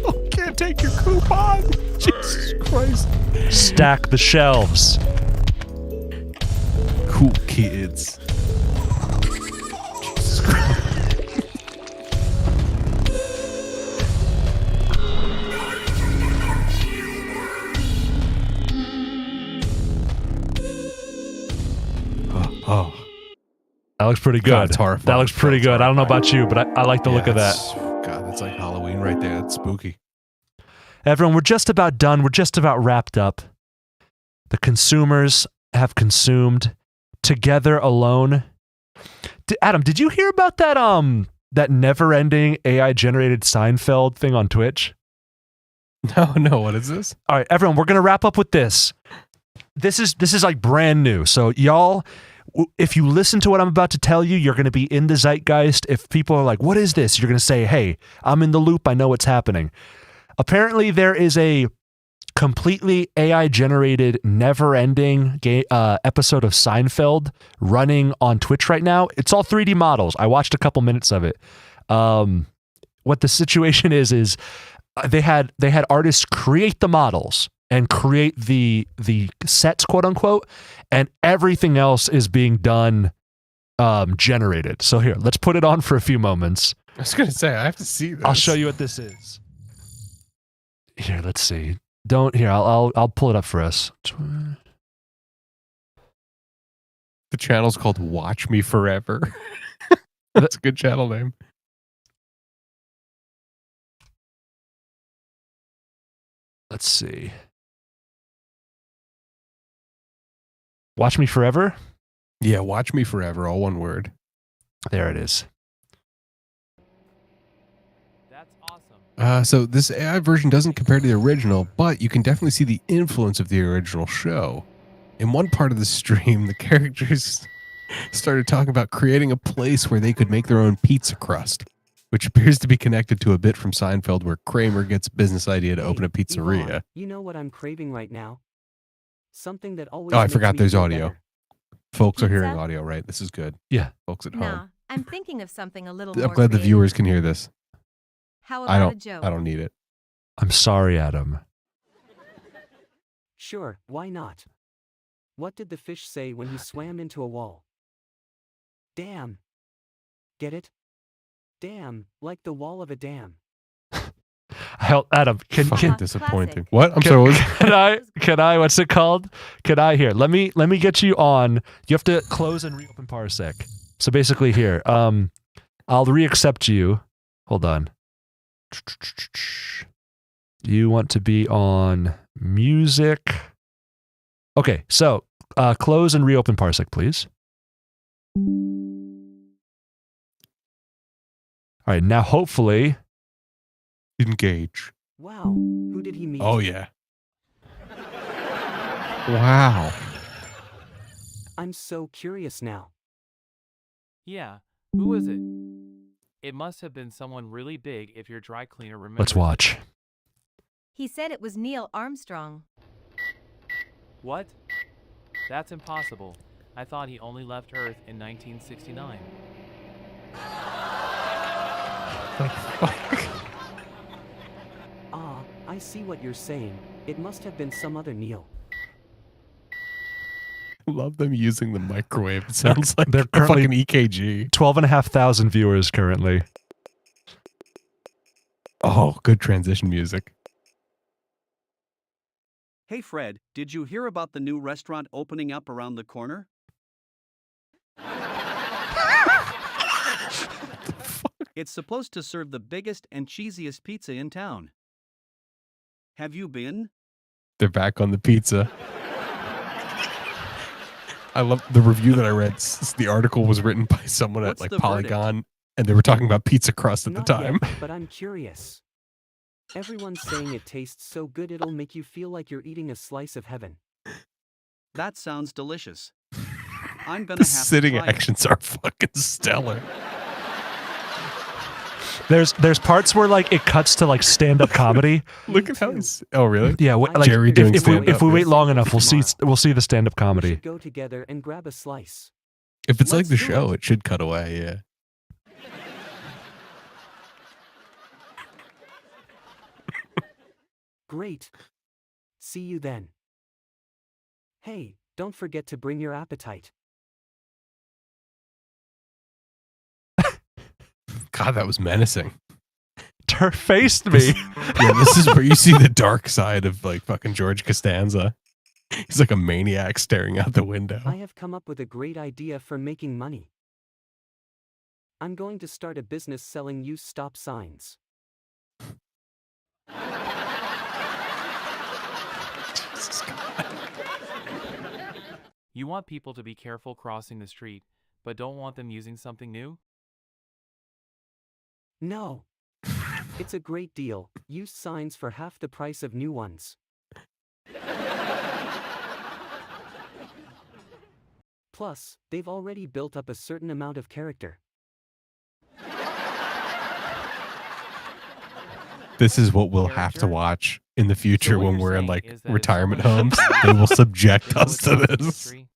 Oh, can't take your coupon. Jesus Christ. Stack the shelves. Cool kids. Jesus Christ. Oh. That looks pretty good. God, it's horrifying. That looks pretty good. I don't know about you, but I like the look of that. God, that's like Halloween right there. That's spooky. Everyone, we're just about done. We're just about wrapped up. The consumers have consumed together alone. Adam, did you hear about that never-ending AI-generated Seinfeld thing on Twitch? No, what is this? All right, everyone, we're going to wrap up with this. This is like brand new. So y'all, if you listen to what I'm about to tell you, you're going to be in the zeitgeist. If people are like, what is this? You're going to say, hey, I'm in the loop. I know what's happening. Apparently, there is a completely AI-generated, never-ending episode of Seinfeld running on Twitch right now. It's all 3D models. I watched a couple minutes of it. What the situation is they had artists create the models and create the sets, quote unquote, and everything else is being done generated. So here, let's put it on for a few moments. I was going to say, I have to see this. I'll show you what this is. Here, let's see. I'll pull it up for us. The channel's called Watch Me Forever. That's a good channel name. Let's see. Watch Me Forever? Yeah, Watch Me Forever, all one word. There it is. So this AI version doesn't compare to the original, but you can definitely see the influence of the original show. In one part of the stream, the characters started talking about creating a place where they could make their own pizza crust, which appears to be connected to a bit from Seinfeld where Kramer gets a business idea to open a pizzeria. Yvonne, you know what I'm craving right now? Something that always Oh, I makes forgot me there's feel audio. better. Folks are Pizza? hearing audio, right? This is good. Yeah. Folks at Nah, home. I'm thinking of something a little I'm more glad the creative. viewers can hear this. How I about a don't joke? I don't need it. I'm sorry, Adam. Sure, why not? What did the fish say when he swam into a wall? Damn. Get it? Damn, like the wall of a dam. Hell, Adam, Fucking disappointing. What? I'm sorry. What was can I, what's it called? Here, let me get you on. You have to close and reopen Parsec. So basically here, I'll re-accept you. Hold on. You want to be on music. Okay, so close and reopen Parsec, please. All right, now hopefully engage. Wow, who did he meet? Oh yeah. Wow. I'm so curious now. Yeah, who was it? It must have been someone really big if your dry cleaner remembers. Let's watch. He said it was Neil Armstrong. What? That's impossible. I thought he only left Earth in 1969. Ah, I see what you're saying. It must have been some other Neil. I love them using the microwave. It sounds like They're a currently fucking EKG. 12,500 viewers currently. Oh, good transition music. Hey Fred, did you hear about the new restaurant opening up around the corner? It's supposed to serve the biggest and cheesiest pizza in town. Have you been? They're back on the pizza. I love the review that I read. The article was written by someone What's at like the Polygon, and they were talking about pizza crust at Not the time. yet, but I'm curious. Everyone's saying it tastes so good it'll make you feel like you're eating a slice of heaven. That sounds delicious. I'm gonna The have sitting to try it. actions are fucking stellar. There's parts where like it cuts to like stand-up comedy. Look at how he's. Oh, really? Yeah, like Jerry doing if we stand-up. wait long enough, we'll see the stand-up We comedy. should go together and grab a slice. If it's like Let's the do show, it should cut away. Yeah. Great. See you then. Hey, don't forget to bring your appetite. God, that was menacing. Faced me. Yeah, this is where you see the dark side of like fucking George Costanza. He's like a maniac staring out the window. I have come up with a great idea for making money. I'm going to start a business selling used stop signs. You want people to be careful crossing the street, but don't want them using something new? No. It's a great deal. Used signs for half the price of new ones. Plus, they've already built up a certain amount of character. This is what we'll have to watch in the future So what when you're we're in saying like is that if retirement someone homes. shows They will up, subject they know us it's to not a this. mystery.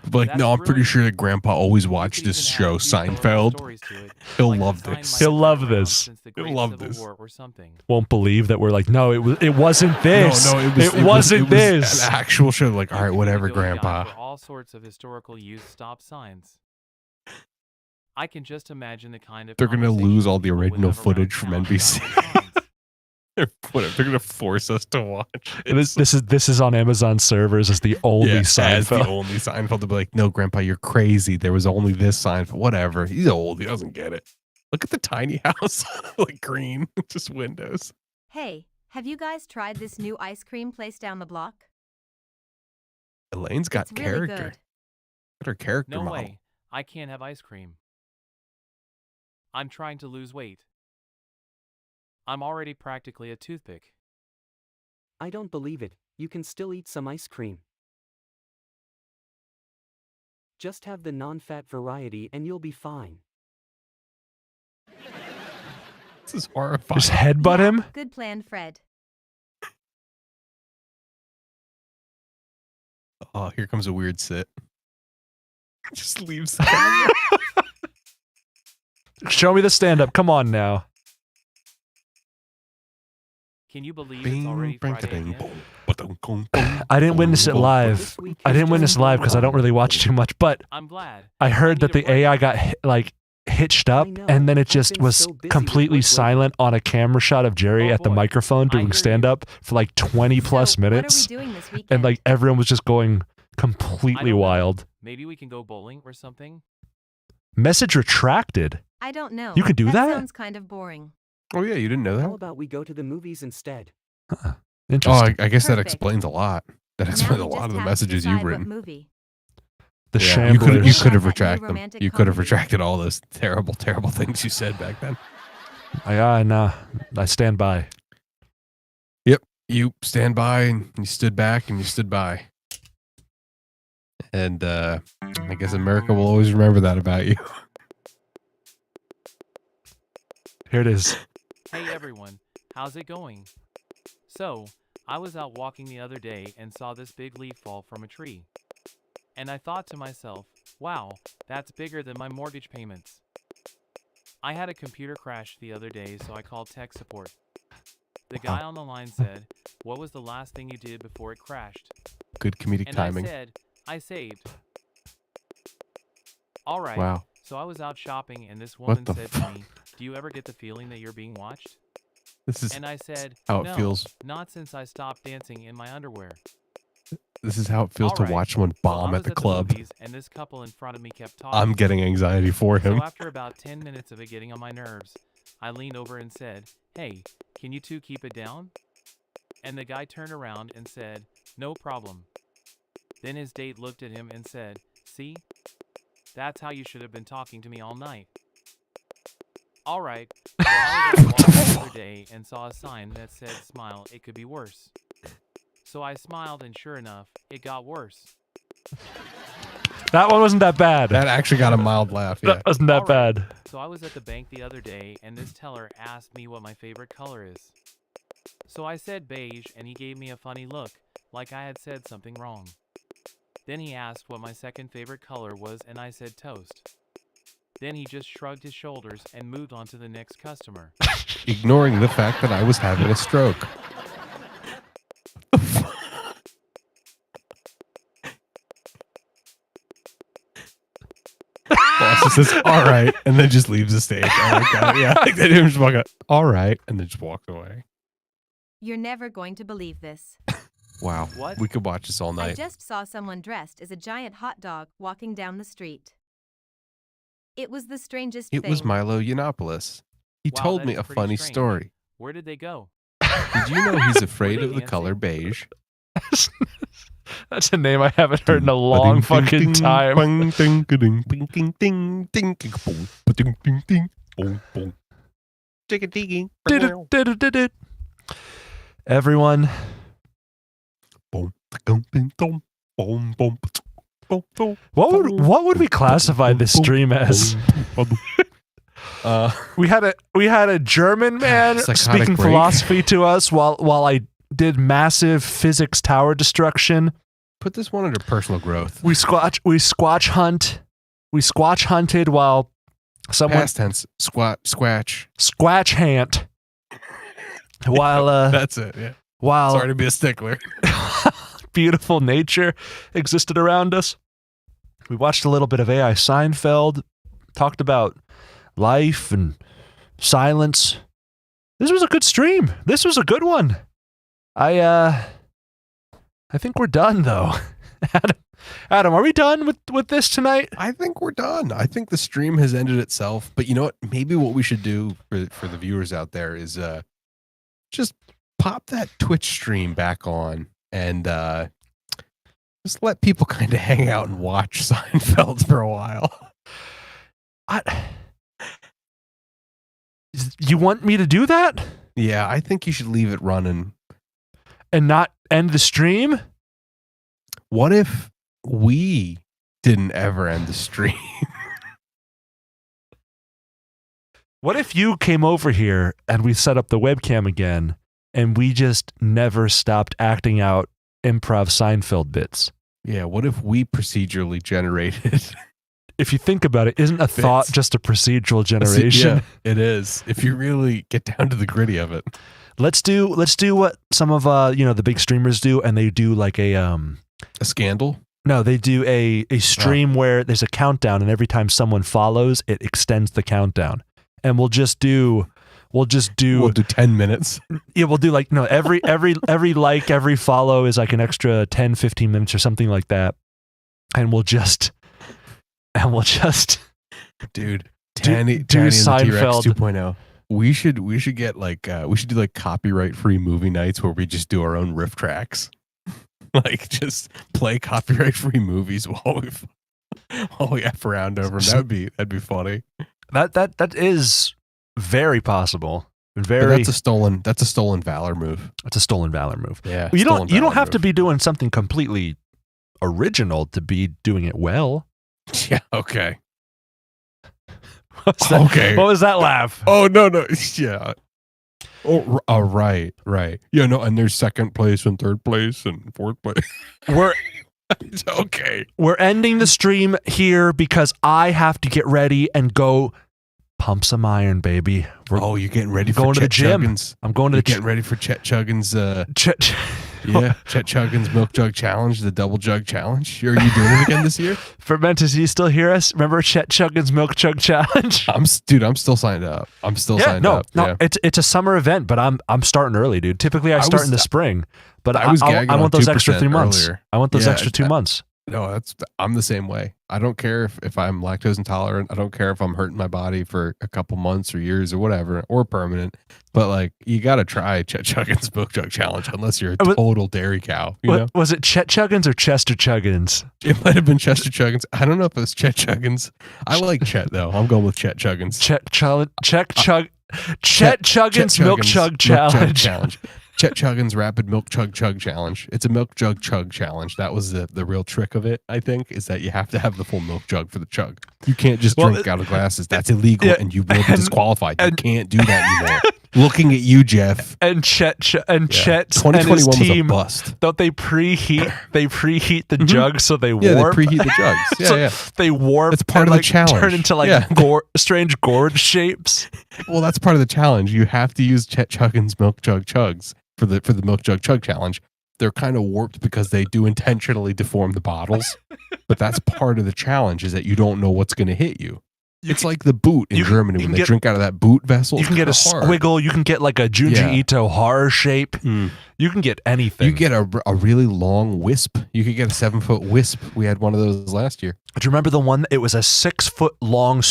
But like, That's no, I'm pretty brilliant. sure that Grandpa always You watched could this even show, add a few colorful Seinfeld. stories to it, He'll like the love sign this. might He'll have love been around this. since the He'll Great love Civil this. War or something. Won't believe that we're like, no, it wasn't this. No, it wasn't this. An actual show. Like, all right, You whatever, could go down Grandpa. For all sorts of historical used stop signs. I can just imagine the kind of They're gonna conversations lose all the people would original have around footage from town about NBC. the signs. They're gonna force us to watch. This is on Amazon servers as the only As the Seinfeld. only Seinfeld. They'll be like, no, Grandpa, you're crazy. There was only this Seinfeld. Whatever. He's old. He doesn't get it. Look at the tiny house, like green, just windows. Hey, have you guys tried this new ice cream place down the block? Elaine's got It's really character. good. Got her character No model. way. I can't have ice cream. I'm trying to lose weight. I'm already practically a toothpick. I don't believe it. You can still eat some ice cream. Just have the non-fat variety and you'll be fine. This is horrifying. Just headbutt him. Good plan, Fred. Oh, here comes a weird sit. Just leaves. Show me the stand-up. Come on now. Can you believe it's already Friday again? I didn't witness it live. I didn't witness it live because I don't really watch too much. But I'm glad. I heard need that a the break. AI got hit, like hitched up, know, and then it I've just been was so busy with completely work silent on a camera shot of Jerry Oh at the boy, microphone I doing hear you. stand-up for like 20 plus So, minutes. What are we doing this weekend? And like everyone was just going I completely don't know. wild. Maybe we can go bowling or something? Message retracted. I don't know. You could do that? Sounds kind of boring. Oh yeah, you didn't know How that? about we go to the movies instead? Oh, Interesting. I guess that Perfect. explains a lot. That Now explains a we lot just of the have to messages you've decide what written. movie. The Yeah, you could Shamblers. you could have What about that new retracted them. romantic You could have comedy? retracted all those terrible, terrible things you said back then. I stand by. Yep. You stand by and you stood back and you stood by. And I guess America will always remember that about you. Here it is. Hey everyone, how's it going? So, I was out walking the other day and saw this big leaf fall from a tree. And I thought to myself, wow, that's bigger than my mortgage payments. I had a computer crash the other day, so I called tech support. The guy on the line said, what was the last thing you did before it crashed? Good comedic And timing. I said, I saved. Alright, Wow. so I was out shopping and this What woman the said to me, do you ever get the feeling that you're being watched? This is And I said, how it no, feels. not since I stopped dancing in my underwear. This is how it feels to Alright, watch someone so I bomb was at the club. movies, and this couple in front of me kept talking. I'm getting anxiety for him. So after about 10 minutes of it getting on my nerves, I leaned over and said, hey, can you two keep it down? And the guy turned around and said, no problem. Then his date looked at him and said, see? That's how you should have been talking to me all night. Alright, so I was out walking the other day and saw a sign that said, smile, it could be worse. So I smiled and sure enough, it got worse. That one wasn't that bad. That actually got a mild laugh. Yeah. That wasn't that Alright, bad. So I was at the bank the other day and this teller asked me what my favorite color is. So I said beige and he gave me a funny look, like I had said something wrong. Then he asked what my second favorite color was and I said toast. Then he just shrugged his shoulders and moved on to the next customer. Ignoring the fact that I was having a stroke. Boss says, all right, and then just leaves the stage. Oh my God. Yeah, like they didn't just walk out, all right, and then just walks away. You're never going to believe this. Wow. What? We could watch this all I night. just saw someone dressed as a giant hot dog walking down the street. It was the strangest It thing. was Milo Yiannopoulos. He Wow, told that me is a pretty funny strange. story. Where did they go? Did you know he's afraid Were of they the dancing? color beige? That's a name I haven't heard in a long fucking time. Everyone, what would we classify this stream as? We had a German man Psychotic speaking break. philosophy to us while I did massive physics tower destruction. Put this one under personal growth. We squatch hunted while someone Past tense. Squatch. squatch hant while That's it. Yeah. while Sorry to be a stickler. beautiful nature existed around us. We watched a little bit of AI Seinfeld, talked about life and silence. This was a good stream. This was a good one. I think we're done though. Adam, are we done with this tonight? I think we're done. I think the stream has ended itself. But you know what? Maybe what we should do for the viewers out there is just pop that Twitch stream back on and just let people kind of hang out and watch Seinfeld for a while. You want me to do that? Yeah, I think you should leave it running. And not end the stream? What if we didn't ever end the stream? What if you came over here and we set up the webcam again and we just never stopped acting out improv Seinfeld bits? Yeah, what if we procedurally generated? If you think about it, isn't a Bits. thought just a procedural generation? Yeah, it is. If you really get down to the gritty of it. Let's do what some of the big streamers do, and they do like a scandal. No, they do a stream where there's a countdown, and every time someone follows, it extends the countdown. And we'll do 10 minutes. Yeah, we'll do like every like, every follow is like an extra 10, 15 minutes or something like that. And we'll just dude, do Tanny and the T-Rex Seinfeld 2.0. We should get like we should do like copyright free movie nights where we just do our own riff tracks. Like just play copyright free movies while we F around over them. That'd be funny. That is very possible. But that's a stolen valor move. It's a stolen valor move. Yeah. You don't have to be doing something completely original to be doing it well. Yeah, okay. Okay. What was that laugh? Oh no. Yeah. Oh, right. Yeah, no, and there's second place and third place and fourth place. We're okay. We're ending the stream here because I have to get ready and go pump some iron, baby. You're getting ready for going to the gym. Chuggins. I'm going to getting ready for Chet Chuggins. Chet Chuggins Milk Jug Challenge, the Double Jug Challenge. Are you doing it again this year? Fermentus, do you still hear us? Remember Chet Chuggins Milk Jug Challenge? I'm still signed up. Signed up. No, it's a summer event, but I'm starting early, dude. Typically I start in the spring, but I want those extra 3 months. Earlier. I want those extra 2 months. No, I'm the same way. I don't care if I'm lactose intolerant. I don't care if I'm hurting my body for a couple months or years or whatever, or permanent. But like, you got to try Chet Chuggins Milk Jug Challenge unless you're a total dairy cow. You know? Was it Chet Chuggins or Chester Chuggins? It might have been Chester Chuggins. I don't know if it was Chet Chuggins. I like Chet though. I'm going with Chet Chuggins. Chet Chuggins Milk Jug Challenge. Chet Chuggins Rapid Milk Chug Challenge. It's a milk jug chug challenge. That was the real trick of it, I think, is that you have to have the full milk jug for the chug. You can't just drink out of glasses. That's illegal, and you will be disqualified. You can't do that anymore. Looking at you, Jeff. And Chet and his 2021 team, was a bust. Don't they preheat the jugs so they warp? Yeah, they preheat the jugs. Yeah, so they warp. That's part of the challenge. Turn into strange gourd shapes. Well, that's part of the challenge. You have to use Chet Chuggins Milk Jug Chugs for the Milk Jug Chug Challenge. They're kind of warped because they do intentionally deform the bottles, but that's part of the challenge, is that you don't know what's going to hit you. It's like the boot in Germany when they drink out of that boot vessel. You can get a squiggle. You can get like a Junji Ito horror shape. You can get anything. You get a really long wisp. You could get a 7-foot wisp. We had one of those last year. Do you remember the one? It was a 6-foot long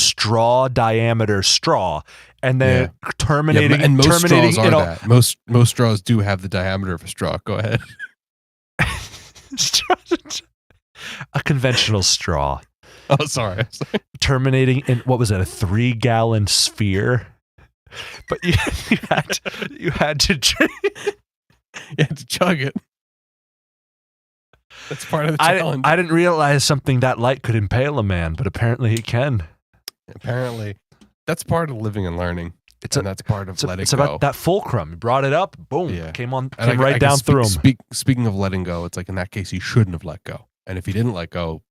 diameter straw, and then terminating. And most terminating, straws are that. Most straws do have the diameter of a straw. Go ahead. A conventional straw. Oh, sorry. Terminating in, what was it, a 3-gallon sphere? But you had to chug it. That's part of the challenge. I didn't realize something that light could impale a man, but apparently it can. Apparently. That's part of living and learning. That's part of letting go. It's about that fulcrum. You brought it up, boom, came right down through him. Speaking of letting go, it's like in that case, you shouldn't have let go. And if you didn't let go,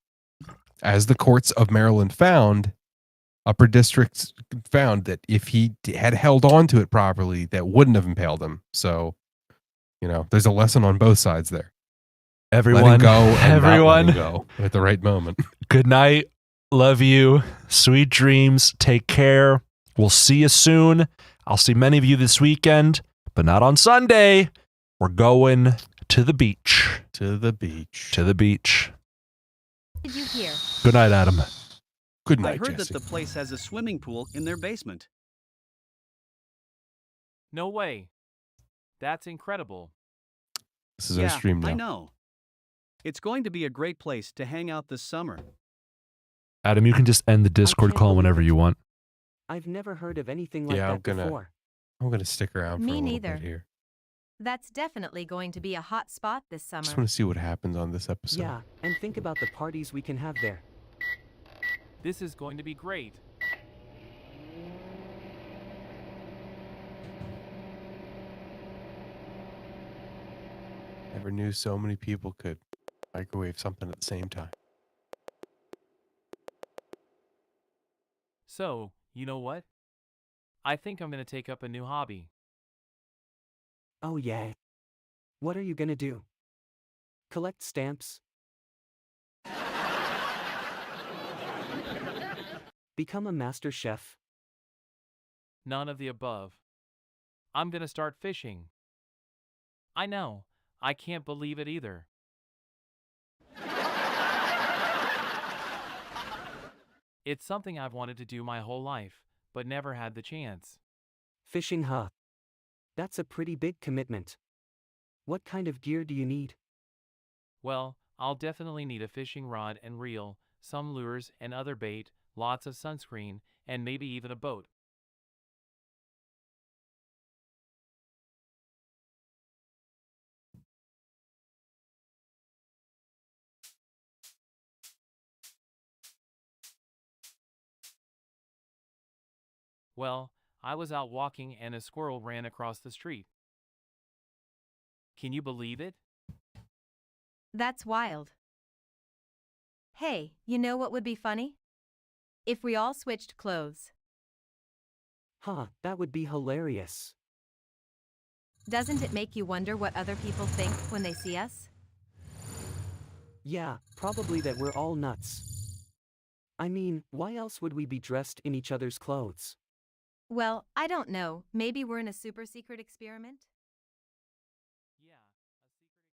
as the courts of Maryland found, upper districts found that if he had held on to it properly, that wouldn't have impaled him. So, there's a lesson on both sides there. Everyone, letting go and not letting go at the right moment. Good night. Love you. Sweet dreams. Take care. We'll see you soon. I'll see many of you this weekend, but not on Sunday. We're going to the beach. To the beach. To the beach. Did you hear? Good night, Adam. Good night, I heard Jesse. that the place has a swimming pool in their basement. No way. That's incredible. This is our stream now. I know. It's going to be a great place to hang out this summer. Adam, you can just end the Discord call whenever you want. I've never heard of anything like that before. I'm gonna stick around for a little neither. bit here. That's definitely going to be a hot spot this summer. Just want to see what happens on this episode. Yeah, and think about the parties we can have there. This is going to be great. Never knew so many people could microwave something at the same time. So, you know what? I think I'm going to take up a new hobby. Oh yeah. What are you gonna do? Collect stamps? Become a master chef? None of the above. I'm gonna start fishing. I know, I can't believe it either. It's something I've wanted to do my whole life, but never had the chance. Fishing, huh? That's a pretty big commitment. What kind of gear do you need? Well, I'll definitely need a fishing rod and reel, some lures and other bait, lots of sunscreen, and maybe even a boat. Well, I was out walking and a squirrel ran across the street. Can you believe it? That's wild. Hey, you know what would be funny? If we all switched clothes. Huh, that would be hilarious. Doesn't it make you wonder what other people think when they see us? Yeah, probably that we're all nuts. I mean, why else would we be dressed in each other's clothes? Well, I don't know. Maybe we're in a super secret experiment?